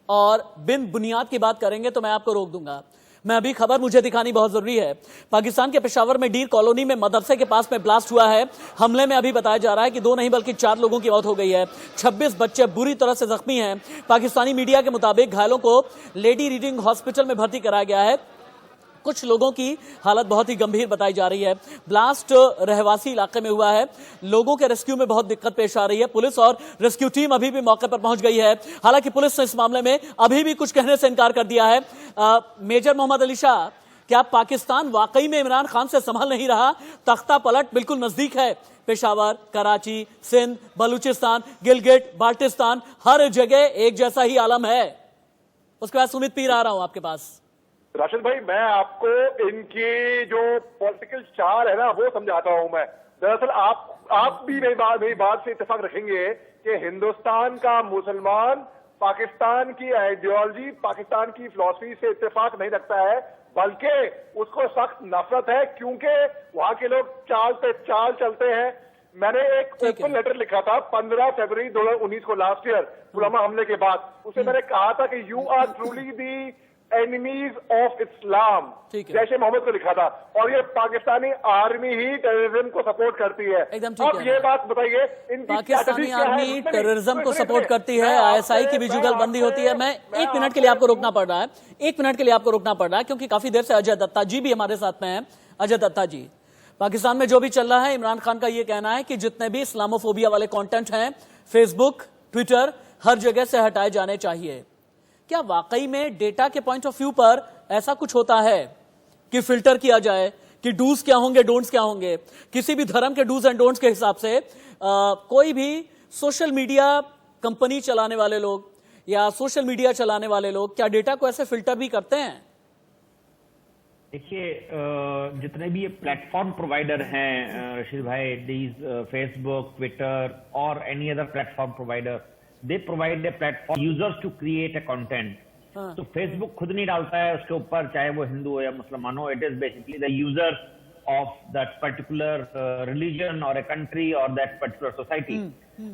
और बिन बुनियाद की बात करेंगे तो मैं आपको रोक दूंगा। मैं अभी खबर मुझे दिखानी बहुत जरूरी है। पाकिस्तान के पेशावर में डीर कॉलोनी में मदरसे के पास में ब्लास्ट हुआ है। हमले में अभी बताया जा रहा है कि 2 नहीं बल्कि 4 लोगों की मौत हो गई है, 26 बच्चे बुरी तरह से जख्मी हैं। पाकिस्तानी मीडिया के मुताबिक घायलों को लेडी रीडिंग हॉस्पिटल में भर्ती कराया गया है। कुछ लोगों की हालत बहुत ही गंभीर बताई जा रही है। ब्लास्ट रहवासी इलाके में हुआ है। लोगों के रेस्क्यू में बहुत दिक्कत पेश आ रही है। पुलिस और रेस्क्यू टीम अभी भी मौके पर पहुंच गई है। हालांकि पुलिस ने इस मामले में अभी भी कुछ कहने से इनकार कर दिया है। मेजर मोहम्मद अली शाह, क्या पाकिस्तान वाकई में इमरान खान से संभल नहीं रहा? तख्ता पलट बिल्कुल नजदीक है। पेशावर, कराची, सिंध, बलूचिस्तान, गिलगिट, बाल्टिस्तान, हर जगह एक जैसा ही आलम है। उसके बाद सुमित पीर आ रहा हूं आपके पास। राशिद भाई, मैं आपको इनकी जो पॉलिटिकल चाल है ना वो समझाता हूं। मैं दरअसल आप भी मेरी बात से इत्तेफाक रखेंगे कि हिंदुस्तान का मुसलमान पाकिस्तान की आइडियोलॉजी, पाकिस्तान की फिलॉसफी से इत्तेफाक नहीं रखता है, बल्कि उसको सख्त नफरत है, क्योंकि वहां के लोग चाल पे चाल चलते हैं। मैंने एक ओपन लेटर लिखा था 15 फरवरी 2019 को, लास्ट ईयर पुलवामा हमले के बाद। उसमें मैंने कहा था कि you are truly the enemies of Islam, जैसे मोहम्मद को लिखा था, और ये पाकिस्तानी आर्मी ही टेररिज्म को सपोर्ट करती है। अब ये बात बताइए, पाकिस्तानी आर्मी टेररिज्म को सपोर्ट करती है, ISI की भी जुगलबंदी होती है। मैं 1 मिनट के लिए आपको रोकना पड़ रहा है, 1 मिनट के लिए आपको रोकना पड़ रहा है, क्योंकि काफी देर से अजय दत्ता जी भी हमारे साथ में हैं। अजय दत्ता जी, पाकिस्तान में जो भी चल रहा है, इमरान खान का ये कहना है कि जितने भी इस्लामोफोबिया वाले कंटेंट हैं, फेसबुक, ट्विटर, हर जगह से हटाए जाने चाहिए। क्या वाकई में डेटा के पॉइंट ऑफ व्यू पर ऐसा कुछ होता है कि फिल्टर किया जाए कि डूज क्या होंगे, डोंट्स क्या होंगे? किसी भी धर्म के डूज एंड डोंट्स के हिसाब से कोई भी सोशल मीडिया कंपनी चलाने वाले लोग या सोशल मीडिया चलाने वाले लोग क्या डेटा को ऐसे फिल्टर भी करते हैं? देखिए, जितने भी ये प्लेटफॉर्म प्रोवाइडर हैं रशीद भाई, दीज फेसबुक, ट्विटर और any other platform provider, they provide a platform users to create a content. तो फेसबुक खुद नहीं डालता है उसके ऊपर, चाहे वो हिंदू हो या मुसलमान हो। It is basically the users of that particular religion और ए कंट्री और दैट पर्टिकुलर सोसाइटी।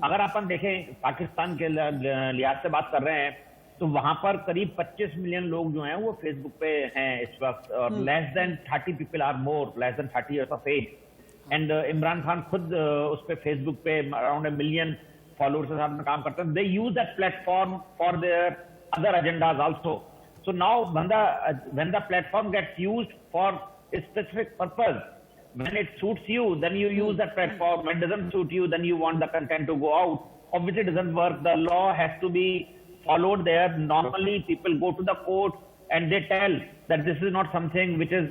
अगर अपन देखें पाकिस्तान के लिहाज से बात कर रहे हैं तो वहां पर करीब 25 मिलियन लोग जो हैं वो फेसबुक पे हैं इस वक्त, और less than 30 people are more, less than 30 years of age. And Imran Khan खुद उस पे फेसबुक पे अराउंड 1 मिलियन फॉलोअर्स के साथ में काम करते हैं। They use that platform for their other agendas also. So now when the platform gets used for a specific purpose, when it suits you, then you use that platform. When it doesn't suit you, then you want the content to go out. Obviously, it doesn't work. The law has to be followed there. Normally, people go to the court and they tell that this is not something which is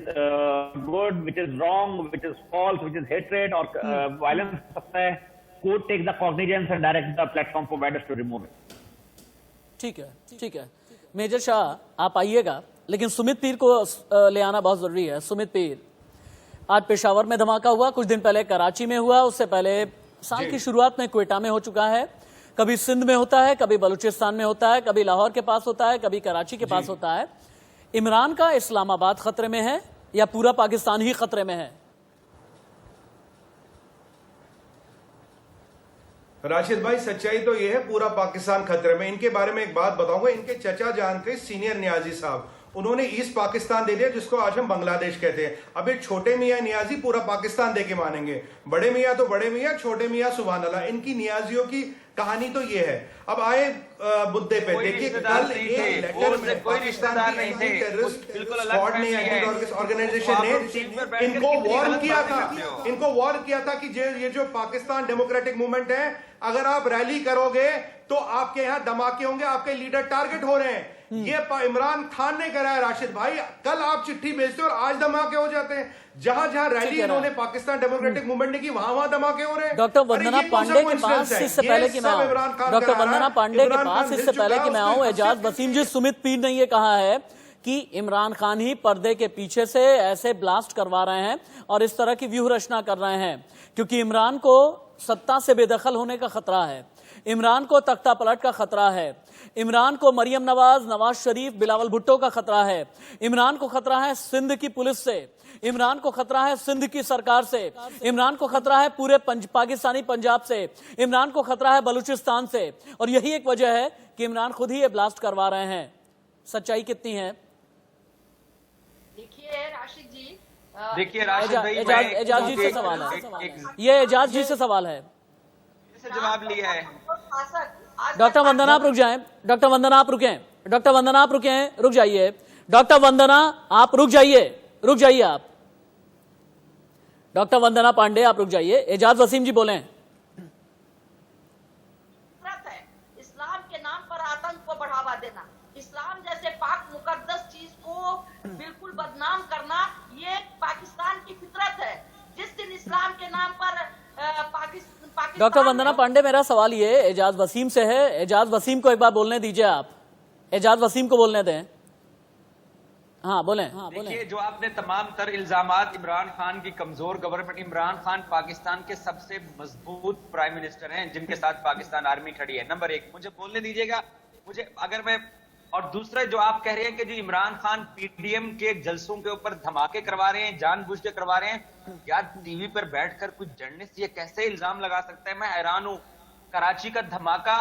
good, which is wrong, which is false, which is hatred or violence. Court takes the cognizance and directs the platform providers to remove it. ठीक है, ठीक है। Major Shah आप आइएगा, लेकिन सुमित पीर को ले आना बहुत जरूरी है। सुमित पीर, आज पेशावर में धमाका हुआ, कुछ दिन पहले कराची में हुआ, उससे पहले साल की शुरुआत में क्वेटा में हो चुका है, कभी सिंध में होता है, कभी बलूचिस्तान में होता है, कभी लाहौर के पास होता है, कभी कराची के पास होता है। इमरान का इस्लामाबाद खतरे में है या पूरा पाकिस्तान ही खतरे में है? राशिद भाई, सच्चाई तो ये है पूरा पाकिस्तान खतरे में। इनके बारे में एक बात बताऊंगा, इनके चचा जान थे सीनियर नियाजी साहब, उन्होंने ईस्ट पाकिस्तान दे दिया जिसको आज हम बांग्लादेश कहते हैं। अब ये छोटे मियाँ नियाजी पूरा पाकिस्तान दे के मानेंगे, बड़े मियाँ तो बड़े मियाँ, छोटे मियाँ सुभान अल्लाह। इनकी नियाजियों की कहानी तो ये है। अब आए मुद्दे पे, देखिए कल एक लेटर में पाकिस्तान की एंटी टेररिस्ट स्क्वाड ने, एंटी ऑर्गेनाइजेशन ने इनको वार्न किया था, कि ये जो पाकिस्तान डेमोक्रेटिक मूवमेंट है, अगर आप रैली करोगे तो आपके यहाँ धमाके होंगे, आपके लीडर टारगेट हो रहे हैं। ये इमरान खान ने कराया राशिद भाई। कल आप चिट्ठी भेजते हो और आज धमाके हो जाते हैं। जहां जहां रैली इन्होंने पाकिस्तान डेमोक्रेटिक मूवमेंट ने की, वहां धमाके हो रहे हैं। डॉक्टर वंदना पांडे के पास इससे पहले कि मैं आऊं, डॉक्टर वंदना पांडे के पास इससे पहले कि मैं आऊं, एजाज वसीम जी, सुमित पीर ने यह कहा है कि इमरान खान ही पर्दे के पीछे से ऐसे ब्लास्ट करवा रहे हैं और इस तरह की व्यूह रचना कर रहे हैं, क्योंकि इमरान को सत्ता से बेदखल होने का खतरा है, इमरान को तख्ता पलट का खतरा है, इमरान को मरियम नवाज, नवाज शरीफ, बिलावल भुट्टो का खतरा है, इमरान को खतरा है सिंध की पुलिस से, इमरान को खतरा है सिंध की सरकार से, इमरान को खतरा है पूरे पाकिस्तानी पंजाब से, इमरान को खतरा है बलूचिस्तान से। और यही एक वजह है कि इमरान खुद ही ये ब्लास्ट करवा रहे हैं। सच्चाई कितनी है? देखिए राशिद जी, एजाज जी से सवाल है, ये एजाज जी से सवाल है, जवाब लिया है। डॉक्टर वंदना आप रुक जाएं, डॉक्टर वंदना आप रुकें, डॉक्टर वंदना आप रुकें, रुक जाइए, डॉक्टर वंदना आप रुक जाइए, रुक जाइए आप, डॉक्टर वंदना पांडे आप रुक जाइए। एजाज वसीम जी बोलें। इस्लाम के नाम पर आतंक को बढ़ावा देना, इस्लाम जैसे पाक मुकद्दस चीज को बिल्कुल बदनाम करना, ये पाकिस्तान की फितरत है। जिस दिन इस्लाम के नाम पर पाकिस्तान। डॉक्टर वंदना पांडे, मेरा सवाल ये एजाज वसीम से है, एजाज वसीम को एक बार बोलने दीजिए, आप एजाज वसीम को बोलने दें। हाँ बोलें। देखिए, जो आपने तमाम तर इल्जामात इमरान खान की कमजोर गवर्नमेंट, इमरान खान पाकिस्तान के सबसे मजबूत प्राइम मिनिस्टर हैं जिनके साथ पाकिस्तान आर्मी खड़ी है। नंबर एक, मुझे बोलने दीजिएगा, मुझे अगर मैं, और दूसरा जो आप कह रहे हैं कि जो इमरान खान पीडीएम के जलसों के ऊपर धमाके करवा रहे हैं, जानबूझ के करवा रहे हैं, यार टीवी पर बैठकर कुछ जर्नलिस्ट ये कैसे इल्जाम लगा सकते हैं? मैं हैरान हूं। कराची का धमाका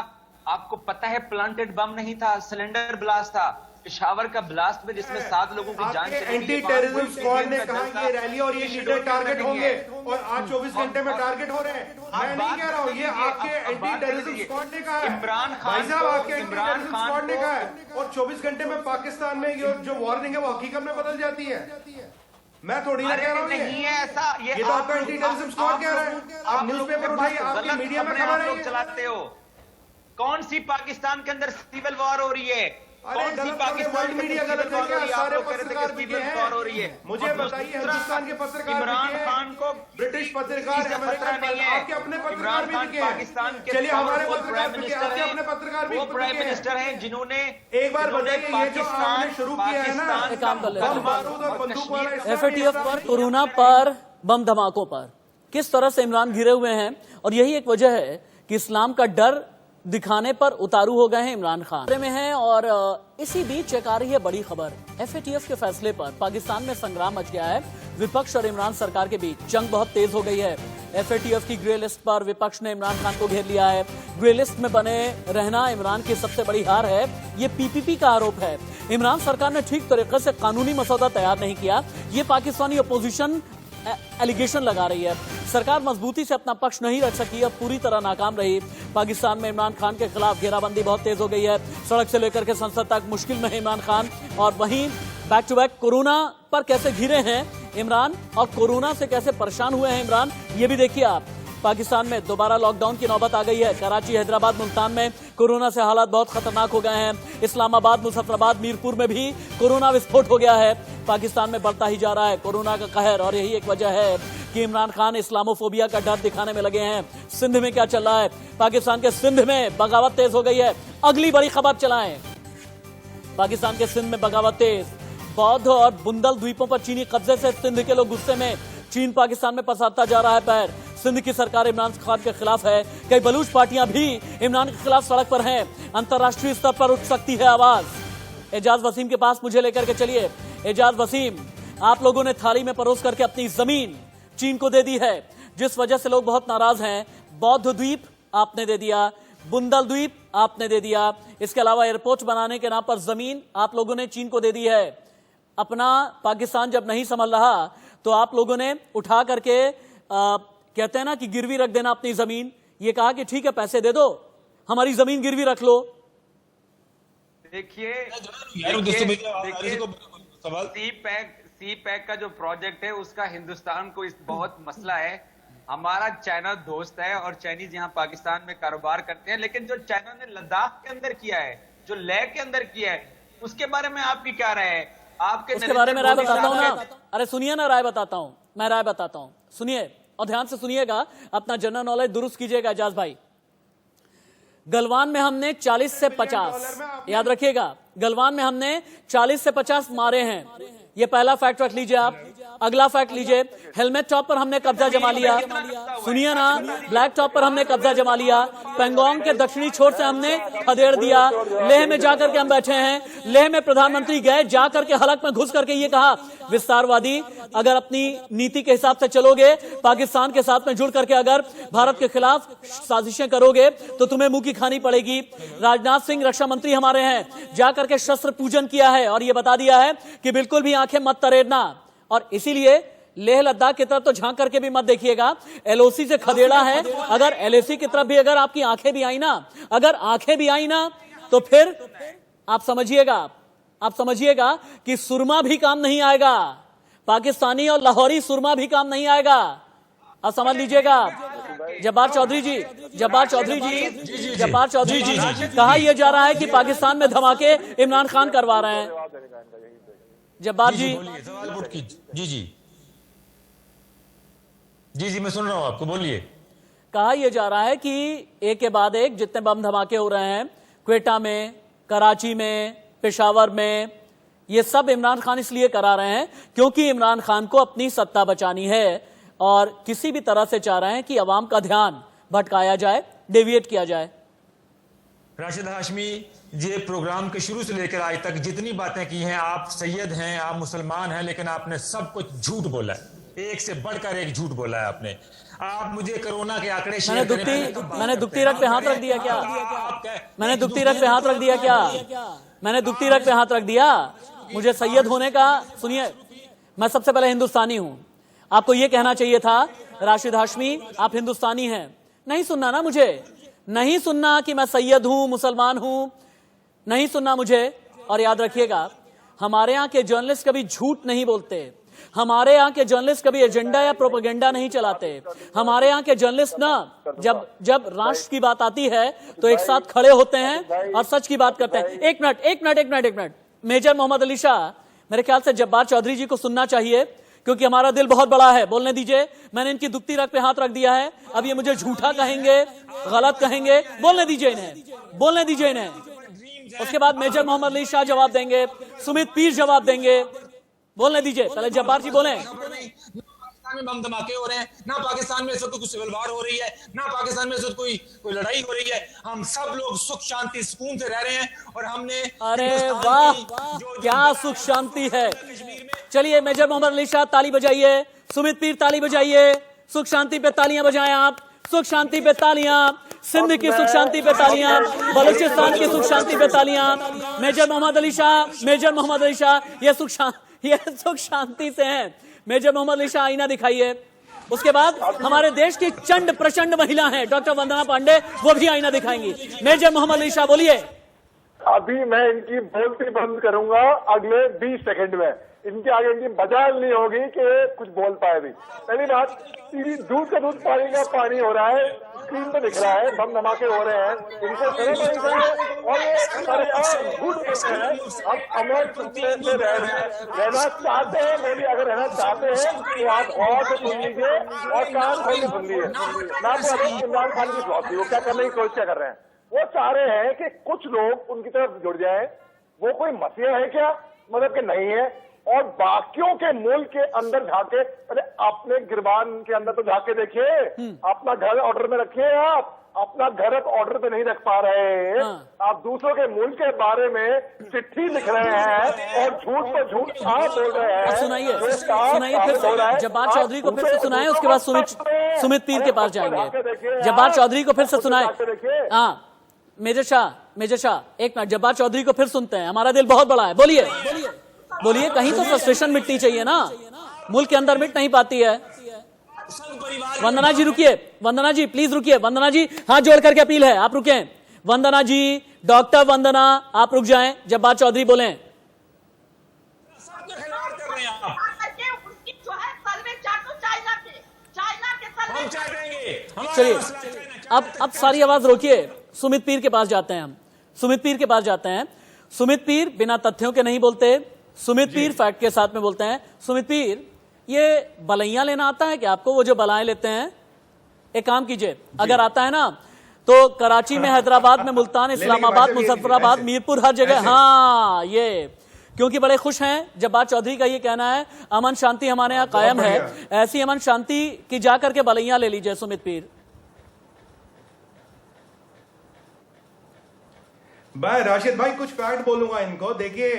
आपको पता है प्लांटेड बम नहीं था, सिलेंडर ब्लास्ट था। पेशावर का ब्लास्ट में जिसमें 7 लोगों की जान चली गई। एंटी टेररिज्म स्क्वाड ने कहा ये रैली और ये लीडर टारगेट होंगे और आज 24 घंटे में टारगेट हो रहे हैं। मैं नहीं कह रहा हूँ, ये आपके एंटी टेररिज्म स्क्वाड ने कहा है, इमरान खान भाई साहब आपके एंटी टेररिज्म स्क्वाड ने कहा है। और 24 घंटे में पाकिस्तान में जो वार्निंग है वो हकीकत में बदल जाती है। मैं थोड़ी ना कह रहा हूँ ये तो आपका एंटी टेररिज्म स्क्वाड कह रहा है। आप न्यूज़पेपर उठाइए, आपकी मीडिया में खबर है, चलाते हो। कौन सी पाकिस्तान के अंदर सिविल वॉर हो रही है? अरे कौन सी गलत पाकिस्तान वर्ल्ड मीडिया गलत है क्या? सारे पत्रकार बिके हैं। मुझे बताइए, हिंदुस्तान के पत्रकार इमरान बिके हैं, खान को ब्रिटिश पत्रकार, अमेरिकन नहीं है। आपके अपने पत्रकार इमरान भी खान बिके हैं। पाकिस्तान के चलिए हमारे powerful पत्रकार प्राइम बिके, मिनिस्टर आपके हैं। अपने पत्रकार भी वो प्राइम बिके हैं। मिनिस्टर हैं जिन्होंने एक बार बताइए, ये जो आपने शुरू किया है ना, एक काम कर लेते हैं। बम बारूद और बंदूक वाला इस्लाम, एफएटीएफ पर, कोरोना पर, बम धमाकों पर किस तरह से इमरान घिरे हुए हैं, और यही एक वजह है कि इस्लाम का डर दिखाने पर उतारू हो गए हैं इमरान खान में हैं। और इसी बीच चेक आ रही है बड़ी खबर, एफएटीएफ के फैसले पर पाकिस्तान में संग्राम मच गया है। विपक्ष और इमरान सरकार के बीच जंग बहुत तेज हो गई है। एफएटीएफ की ग्रे लिस्ट पर विपक्ष ने इमरान खान को घेर लिया है। ग्रे लिस्ट में बने रहना इमरान की सबसे बड़ी हार है, ये पीपीपी का आरोप है। इमरान सरकार ने ठीक तरीके से कानूनी मसौदा तैयार नहीं किया, ये पाकिस्तानी अपोजिशन एलिगेशन लगा रही है। सरकार मजबूती से अपना पक्ष नहीं रख सकी, अब पूरी तरह नाकाम रही। पाकिस्तान में इमरान खान के खिलाफ घेराबंदी बहुत तेज हो गई है। सड़क से लेकर के संसद तक मुश्किल में है इमरान खान। और वहीं बैक टू बैक कोरोना पर कैसे घिरे हैं इमरान और कोरोना से कैसे परेशान हुए हैं इमरान, ये भी देखिए आप। पाकिस्तान में दोबारा लॉकडाउन की नौबत आ गई है। कराची, हैदराबाद, मुल्तान में कोरोना से हालात बहुत खतरनाक हो गए हैं। इस्लामाबाद, मुजफ्फराबाद, मीरपुर में भी कोरोना विस्फोट हो गया है। पाकिस्तान में बढ़ता ही जा रहा है कोरोना का कहर, और यही एक वजह है कि इमरान खान इस्लामोफोबिया का डर दिखाने में लगे हैं। सिंध में क्या चल रहा है? पाकिस्तान के सिंध में बगावत तेज हो गई है। अगली बड़ी खबर चलाएं, पाकिस्तान के सिंध में बगावत तेज। बौद्ध और बुंदल द्वीपों पर चीनी कब्जे से सिंध के लोग गुस्से में। चीन पाकिस्तान में पसारता जा रहा है पैर। सिंध की सरकार इमरान खान के खिलाफ है। कई बलूच पार्टियां भी इमरान के खिलाफ सड़क पर हैं। अंतर्राष्ट्रीय स्तर पर उठ सकती है आवाज। एजाज वसीम के पास मुझे लेकर के चलिए। एजाज वसीम, आप लोगों ने थाली में परोस करके अपनी जमीन चीन को दे दी है, जिस वजह से लोग बहुत नाराज हैं। बौद्ध द्वीप आपने दे दिया, बुंदल द्वीप आपने दे दिया, इसके अलावा एयरपोर्ट बनाने के नाम पर जमीन आप लोगों ने चीन को दे दी है। अपना पाकिस्तान जब नहीं संभल रहा तो आप लोगों ने उठा करके कहते हैं ना कि गिरवी रख देना अपनी जमीन। ये कहा कि ठीक है पैसे दे दो, हमारी जमीन गिरवी रख लो। देखिए सी पैक का जो प्रोजेक्ट है उसका हिंदुस्तान को इस बहुत मसला है। हमारा चाइना दोस्त है और चाइनीज यहाँ पाकिस्तान में कारोबार करते हैं, लेकिन जो चाइना ने लद्दाख के अंदर किया है, जो लेह के अंदर किया है, उसके बारे में आपकी क्या राय है? आपके उसके बारे में राय बताता हूं ना। अरे सुनिए ना, राय बताता हूं, मैं राय बताता हूं, सुनिए और ध्यान से सुनिएगा, अपना जनरल नॉलेज दुरुस्त कीजिएगा एजाज भाई। गलवान में हमने 40 से 50, याद रखिएगा, गलवान में हमने 40 से 50 मारे हैं। ये पहला फैक्ट रख लीजिए आप। अगला फैक्ट लीजिए, हेलमेट टॉप पर हमने कब्जा जमा लिया। सुनिए ना, ब्लैक टॉप पर हमने कब्जा जमा लिया। पेंगोंग के दक्षिणी छोर से हमने खदेड़ दिया। लेह में जाकर के हम बैठे हैं। लेह में प्रधानमंत्री गए, जाकर के हलक में घुस करके ये कहा, विस्तारवादी अगर अपनी नीति के हिसाब से चलोगे, पाकिस्तान के साथ में जुड़ करके अगर भारत के खिलाफ साजिशें करोगे तो तुम्हें मुंह की खानी पड़ेगी। राजनाथ सिंह रक्षा मंत्री हमारे हैं, जाकर के शस्त्र पूजन किया है और ये बता दिया है कि बिल्कुल भी आंखें मत तरेड़ना। और इसीलिए लेह लद्दाख की तरफ तो झांक करके भी मत देखिएगा, एलओसी से खदेड़ा है। अगर एलओसी की तरफ भी अगर आपकी आंखें भी आई ना, अगर आंखें भी आई ना, तो फिर आप समझिएगा कि सुरमा भी काम नहीं आएगा। पाकिस्तानी और लाहौरी सुरमा भी काम नहीं आएगा। अब समझ लीजिएगा। जब्बार चौधरी जी, कहा यह जा रहा है कि पाकिस्तान में धमाके इमरान खान करवा रहे हैं। जब्बार जी, जी मैं सुन रहा हूं आपको, बोलिए। कहा यह जा रहा है कि एक के बाद एक जितने बम धमाके हो रहे हैं, क्वेटा में, कराची में, पेशावर में, ये सब इमरान खान इसलिए करा रहे हैं क्योंकि इमरान खान को अपनी सत्ता बचानी है और किसी भी तरह से चाह रहे हैं कि अवाम का ध्यान भटकाया जाए, डेविएट किया जाए। राशिद हाशमी, ये प्रोग्राम के शुरू से लेकर आज तक जितनी बातें की हैं, आप सैयद हैं, आप मुसलमान हैं, लेकिन आपने सब कुछ झूठ बोला है, एक से बढ़कर एक झूठ बोला है आपने। आप मुझे कोरोना के आंकड़े मैंने दुखती रग पे हाथ रख दिया क्या? मैंने दुखती रग पे हाथ रख दिया क्या? मैंने दुखती रग पे हाथ रख दिया? मुझे सैयद होने का, सुनिए, मैं सबसे पहले हिंदुस्तानी हूं। आपको यह कहना चाहिए था राशिद हाशमी, आप हिंदुस्तानी हैं। नहीं सुनना ना, मुझे नहीं सुनना कि मैं सैयद हूं, मुसलमान हूं, नहीं सुनना मुझे। और याद रखिएगा, हमारे यहां के जर्नलिस्ट कभी झूठ नहीं बोलते। हमारे यहाँ के जर्नलिस्ट कभी एजेंडा या प्रोपेगेंडा नहीं चलाते। हमारे यहाँ के जर्नलिस्ट ना जब राष्ट्र की बात आती है तो एक साथ खड़े होते हैं और सच की बात करते हैं। एक मिनट, मेजर मोहम्मद अली शाह, मेरे ख्याल से जब्बार चौधरी जी को सुनना चाहिए, क्योंकि हमारा दिल बहुत बड़ा है। बोलने दीजिए, मैंने इनकी दुखती रग पे हाथ रख दिया है, अब ये मुझे झूठा कहेंगे, गलत कहेंगे। बोलने दीजिए इन्हें। उसके बाद मेजर मोहम्मद अली शाह जवाब देंगे, सुमित पीर जवाब देंगे। बोलने दीजिए, पहले जब्बार जी बोले। पाकिस्तान में बम धमाके हो रहे हैं, ना पाकिस्तान में इस वक्त कोई सिविल वार हो रही है, ना पाकिस्तान में इस वक्त कोई लड़ाई हो रही है। हम सब लोग सुख शांति सुकून से रह रहे हैं और हमने, अरे वाह, क्या सुख शांति है। चलिए मेजर मोहम्मद अली शाह ताली बजाइए, सुमित पीर ताली बजाइए, सुख शांति पे तालियां बजाएं आप, सुख शांति पे तालियां, सिंध की सुख शांति पे तालियां, बलूचिस्तान की सुख शांति पे तालियां। मेजर मोहम्मद अली शाह, ये सुख शांति से हैं। मेजर मोहम्मद अली शाह, आईना दिखाइए। उसके बाद हमारे देश की चंड प्रचंड महिला हैं डॉक्टर वंदना पांडे, वो भी आईना दिखाएंगी। मेजर मोहम्मद अली शाह बोलिए। अभी मैं इनकी बोलती बंद करूंगा अगले 20 सेकंड में। इनके आगे इनकी मजाल नहीं होगी कि कुछ बोल पाए भी। पहली बात, दूध का दूध पानी का पानी हो रहा है, स्क्रीन पे दिख रहा है, बम धमाके हो रहे हैं, इनको और ये सारे झूठ कहते हैं। हम अमर में रहना चाहते हैं, मोदी अगर रहना चाहते हैं तो आप और से सुन लीजिए और कान खोल के सुन लीजिए। ना तो अभी इमरान खान की फिलॉसफी, वो क्या करने की कोशिश क्या कर रहे हैं, वो चाह रहे हैं कि कुछ लोग उनकी तरफ जुड़ जाएं। वो कोई मसीहा है क्या, मतलब कि नहीं है। और बाकियों के मुल्क के अंदर झांके, अरे अपने गिरबान के अंदर तो झांके देखिए, अपना घर ऑर्डर में रखिए। आप अपना घर ऑर्डर पे नहीं रख पा रहे हैं, आप दूसरों के मुल्क के बारे में चिट्ठी लिख रहे हैं और झूठ पर झूठ आप बोल रहे हैं। सुनाइए फिर जब्बार चौधरी को फिर से सुनाए, उसके बाद सुमित पीर के पास जाएंगे। जब्बार चौधरी को फिर से सुनाए। हाँ मेजर शाह, एक मिनट, जब्बार चौधरी को फिर सुनते हैं। हमारा दिल बहुत बड़ा है, बोलिए। कहीं तो फ्रस्ट्रेशन मिटनी चाहिए ना, मुल्क के अंदर मिट नहीं पाती है। वंदना जी रुकिए, वंदना जी प्लीज रुकिए। वंदना जी हाथ जोड़ करके अपील है, आप रुके। वंदना जी, डॉक्टर वंदना, आप रुक जाएं, जब्बार चौधरी बोलें। चलिए अब सारी आवाज रोकिए, सुमित पीर के पास जाते हैं हम। सुमित पीर बिना तथ्यों के नहीं बोलते, सुमित पीर फैक्ट के साथ में बोलते हैं। सुमित पीर, ये बलैयां लेना आता है कि आपको, वो जो बलाएं लेते हैं? एक काम कीजिए, अगर आता है ना तो कराची में, हैदराबाद में, मुल्तान, इस्लामाबाद, मुजफ्फराबाद, मीरपुर, हर जगह। हाँ, ये क्योंकि बड़े खुश हैं। जब्बार चौधरी का ये कहना है अमन शांति हमारे यहाँ कायम है, ऐसी अमन शांति की जाकर के बलैयां ले लीजिए। सुमित पीर भाई, राशिद भाई, कुछ फैक्ट बोलूंगा इनको। देखिए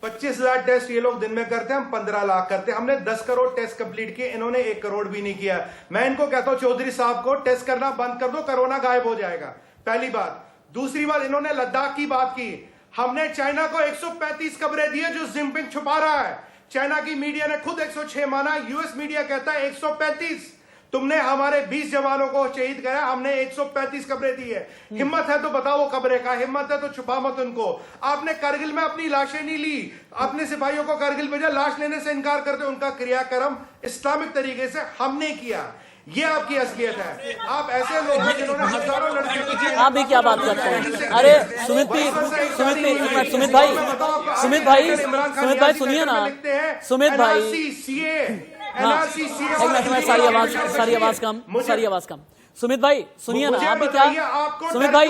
25,000 टेस्ट ये लोग दिन में करते हैं, हम 15 लाख करते हैं। हमने 10 करोड़ टेस्ट कंप्लीट किए, इन्होंने 1 करोड़ भी नहीं किया। मैं इनको कहता हूं चौधरी साहब को, टेस्ट करना बंद कर दो, कोरोना गायब हो जाएगा। पहली बात। दूसरी बात, इन्होंने लद्दाख की बात की। हमने चाइना को 135 खबरें दी है जो जिनपिंग छुपा रहा है। चाइना की मीडिया ने खुद 106 माना, यूएस मीडिया कहता है 135। तुमने हमारे 20 जवानों को शहीद करा, हमने 135 खबरें दी है। हिम्मत है तो बताओ वो खबरें का, हिम्मत है तो छुपा मत उनको। आपने करगिल में अपनी लाशें नहीं ली, अपने सिपाहियों को करगिल भेजा, लाश लेने से इनकार करते। उनका क्रियाक्रम इस्लामिक तरीके से हमने किया, ये आपकी असलियत है। आप ऐसे लोग हैं जिन्होंने हजारों लड़कियों को, आप भी क्या बात करते हैं? अरे सुमित भाई सुनिए ना, सुमित भाई सारी आवाज कम। सुमित भाई सुनिए ना, आप भी क्या, सुमित भाई,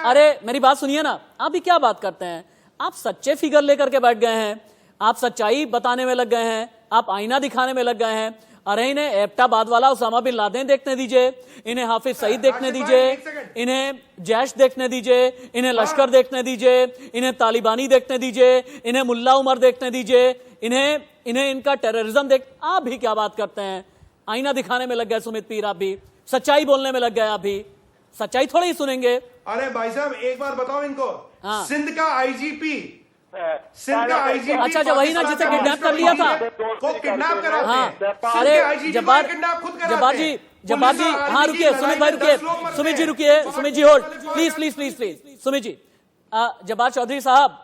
अरे मेरी बात सुनिए ना, आप भी क्या बात करते हैं? आप सच्चे फिगर लेकर के बैठ गए हैं, आप सच्चाई बताने में लग गए हैं, आप आईना दिखाने में लग गए हैं। अरे इन्हें एबटाबाद वाला उसामा बिन लादेन देखने दीजिए, इन्हें हाफिज सईद देखने दीजिए, इन्हें जैश देखने दीजिए, इन्हें लश्कर देखने दीजिए, इन्हें तालिबानी देखने दीजिए, इन्हें मुल्ला उमर देखने दीजिए, इन्हें इनका टेररिज्म देख। आप भी क्या बात करते हैं? आईना दिखाने में लग गए सुमित पीर, आप भी सच्चाई बोलने में लग गए, आप भी सच्चाई थोड़ी ही सुनेंगे। अरे भाई साहब एक बार बताओ इनको, सिंध का आईजीपी, सिंध का आईजीपी, अच्छा वही ना जिसे किडनैप कर लिया था, को किडनैप करा। हाँ, अरे जब्बार जी, हाँ रुकिए सुमित भाई, रुकिए सुमित जी, रुकिए सुमित जी, होल्ड प्लीज सुमित जी। जब्बार चौधरी साहब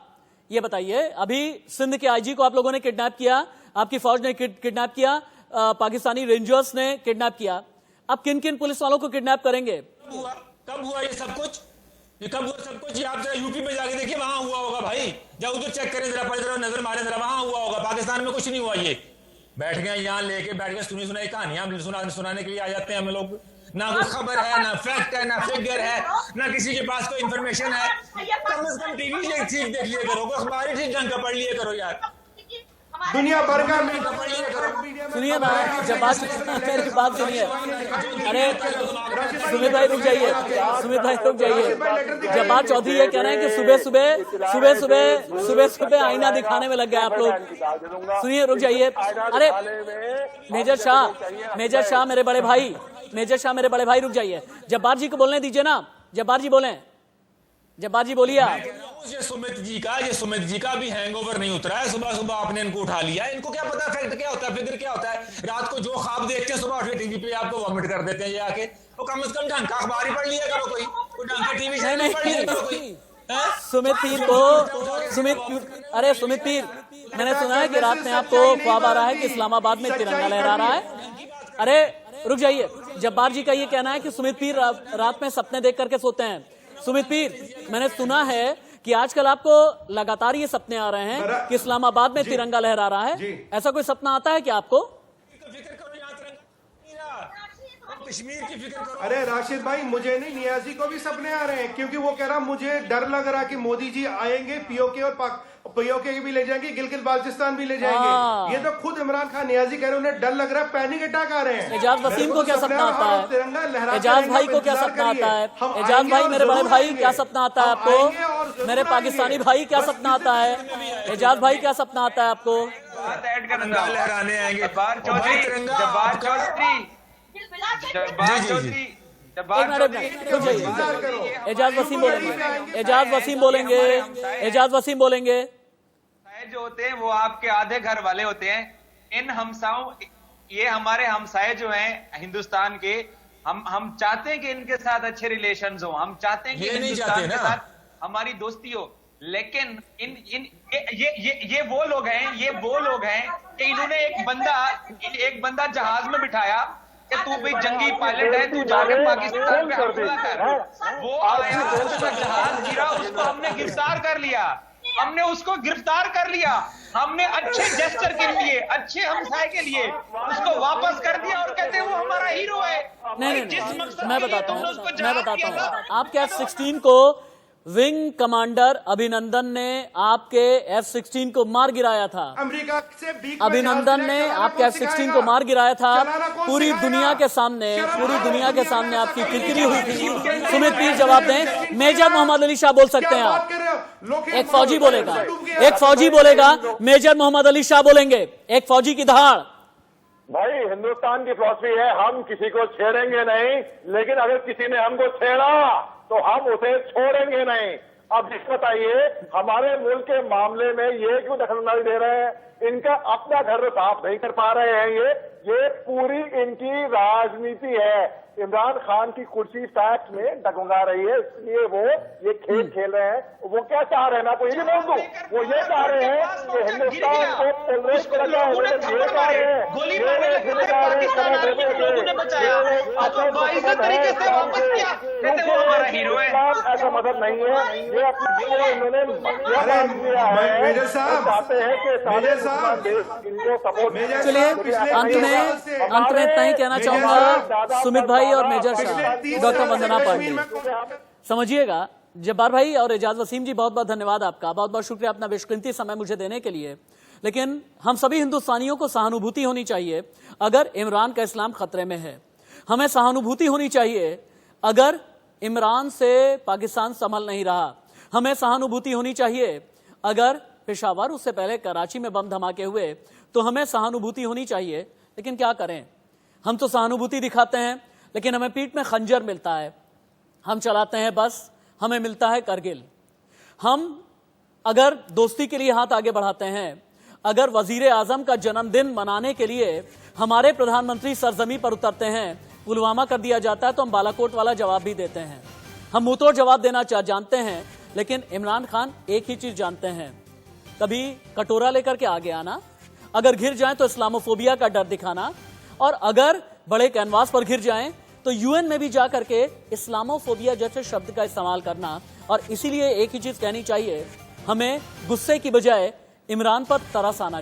ये बताइए, अभी सिंध के आईजी को आप लोगों ने किडनैप किया, आपकी फौज ने किडनैप किया, पाकिस्तानी रेंजर्स ने किडनैप किया। आप किन किन पुलिस वालों को किडनैप करेंगे? कब हुआ ये सब कुछ? ये कब हुआ सब कुछ? ये आप जरा यूपी में जाके देखिए, वहां हुआ होगा भाई। जब उधर चेक करें जरा, पहले नजर मारे जरा, वहां हुआ होगा। पाकिस्तान में कुछ नहीं हुआ। ये बैठ गए यहाँ लेके, बैठ गए सुनी सुनाई कहानियां सुनाने के लिए आ जाते हैं हम लोग। ना कोई खबर है, ना फैक्ट है, ना फिगर है, ना किसी के पास कोई इंफॉर्मेशन है। कम से कम टीवी से ठीक देख लिया करो, अखबार ठीक ढंग का पढ़ लिया करो यार। दुनिया भर का सुनिए ना, जब बात मेरी बात सुनिए। अरे सुमित भाई रुक जाइए, सुमित भाई रुक जाइए। जब्बार चौधरी ये कह रहे हैं कि सुबह सुबह आईना दिखाने में लग गए आप लोग। सुनिए, रुक जाइए। अरे मेजर शाह मेरे बड़े भाई रुक जाइए। जब्बार जी को बोलने दीजिए ना। जब्बार जी बोलें। जब्बार जी बोलिए आप। ये सुमित जी का भी हैंगओवर नहीं उतरा है। सुबह सुबह आपने इनको उठा लिया। इनको क्या पता फैक्ट क्या होता है, फिगर क्या होता है। रात को जो ख्वाब देखते हैं सुबह उठ के टीवी पे आपको वॉमिट कर देते हैं ये आके। तो कम से कम ढंग का अखबार ही पढ़ लिया करो, कोई ढंग का टीवी चैनल पढ़ लिया करो कोई। सुमित पीर, मैंने सुना है कि रात में आपको ख्वाब आ रहा है कि इस्लामाबाद में तिरंगा लहरा रहा है। अरे रुक जाइए। जब्बार जी का ये कहना है कि सुमित पीर रात में सपने देख करके सोते हैं। सुमित पीर, मैंने सुना है कि आजकल आपको लगातार ये सपने आ रहे हैं कि इस्लामाबाद में तिरंगा लहरा रहा है। ऐसा कोई सपना आता है क्या आपको? कश्मीर की फिक्र करो। अरे राशिद भाई, मुझे नहीं, नियाजी को भी सपने आ रहे हैं, क्योंकि वो कह रहा मुझे डर लग रहा कि मोदी जी आएंगे, पीओके और पीओके भी ले जाएंगे, गिलगित बाल्टिस्तान भी ले जाएंगे। ये तो खुद इमरान खान नियाजी कह रहे हैं, उन्हें डर लग रहा है, पैनिक अटैक आ रहे हैं। एजाज वसीम को क्या सपना आता है? एजाज भाई को क्या सपना आता है? एजाज भाई मेरे बड़े भाई क्या सपना आता है आपको? मेरे पाकिस्तानी भाई क्या सपना आता है? एजाज भाई क्या सपना आता है आपको? तिरंगा लहराने आएंगे। एजाज वसीम बोलेंगे। जो होते हैं वो आपके आधे घर वाले होते हैं। इन हमसाओं, ये हमारे हमसाए जो हैं हिंदुस्तान के, हम चाहते हैं कि इनके साथ अच्छे रिलेशंस हो, हम चाहते हैं कि हिंदुस्तान के साथ हमारी दोस्ती हो। लेकिन ये वो लोग हैं कि इन्होंने एक बंदा जहाज में बिठाया कि तू भाई जंगी पायलट है, तू जाकर पाकिस्तान पे हमला कर। वो आया, उसका जहाज गिरा, उसको हमने गिरफ्तार कर लिया। हमने अच्छे जेस्चर के लिए, अच्छे हमसाए के लिए उसको वापस कर दिया और कहते हैं वो हमारा हीरो है। नहीं, मैं बताता हूँ। आपके F-16 को विंग कमांडर अभिनंदन ने आपके F-16 को मार गिराया था। अमेरिका से अभिनंदन ने आपके F-16 को मार गिराया था। पूरी दुनिया के सामने आपकी किरकिरी हुई थी। सुमित पीर जवाब दें। मेजर मोहम्मद अली शाह बोल सकते हैं आप। एक फौजी बोलेगा, मेजर मोहम्मद अली शाह बोलेंगे। एक फौजी की दहाड़। भाई, हिंदुस्तान की फिलॉसफी है, हम किसी को छेड़ेंगे नहीं, लेकिन अगर किसी ने हमको छेड़ा तो हम उसे छोड़ेंगे नहीं। अब इस बताइए, हमारे मुल्क के मामले में ये क्यों दखलंदाजी दे रहे हैं? इनका अपना घर साफ नहीं कर पा रहे हैं। ये पूरी इनकी राजनीति है। इमरान खान की कुर्सी फैक्ट में डगमगा रही है, इसलिए वो ये खेल खेल रहे हैं। वो क्या चाह रहे हैं, मैं आपको ये भी बोल दूं, वो ये चाह रहे हैं कि हिंदुस्तान को टेररिस्ट को रखा है। ये चाह रहे हैं ऐसा मदद नहीं है। ये अपनी इन्होंने मेजर साहब चाहते हैं कि इनको सपोर्ट। चलिए, अंत में इतना ही कहना चाहूंगा। सुमित भाई और मेजर शाह, डॉक्टर वंदना पांडे, समझिएगा। जब्बार भाई और एजाज वसीम जी, बहुत बहुत धन्यवाद आपका, बहुत बहुत शुक्रिया अपना बेशकीमती समय मुझे देने के लिए। लेकिन हम सभी हिंदुस्तानियों को सहानुभूति होनी चाहिए अगर इमरान का इस्लाम खतरे में है। हमें सहानुभूति होनी चाहिए अगर इमरान से पाकिस्तान संभल नहीं रहा। हमें सहानुभूति होनी चाहिए अगर पेशावर, उससे पहले कराची में बम धमाके हुए, तो हमें सहानुभूति होनी चाहिए। लेकिन क्या करें, हम तो सहानुभूति दिखाते हैं लेकिन हमें पीठ में खंजर मिलता है। हम चलाते हैं बस, हमें मिलता है करगिल। हम अगर दोस्ती के लिए हाथ आगे बढ़ाते हैं, अगर वजीर आजम का जन्मदिन मनाने के लिए हमारे प्रधानमंत्री सरजमी पर उतरते हैं, पुलवामा कर दिया जाता है, तो हम बालाकोट वाला जवाब भी देते हैं। हम मुंहतोड़ जवाब देना जानते हैं। लेकिन इमरान खान एक ही चीज जानते हैं, कभी कटोरा लेकर के आगे आना अगर घिर जाएं तो इस्लामोफोबिया का डर दिखाना, और अगर बड़े कैनवास पर घिर जाएं तो यूएन में भी जाकर के इस्लामोफोबिया जैसे शब्द का इस्तेमाल करना। और इसीलिए एक ही चीज कहनी चाहिए, हमें गुस्से की बजाय इमरान पर तरस आना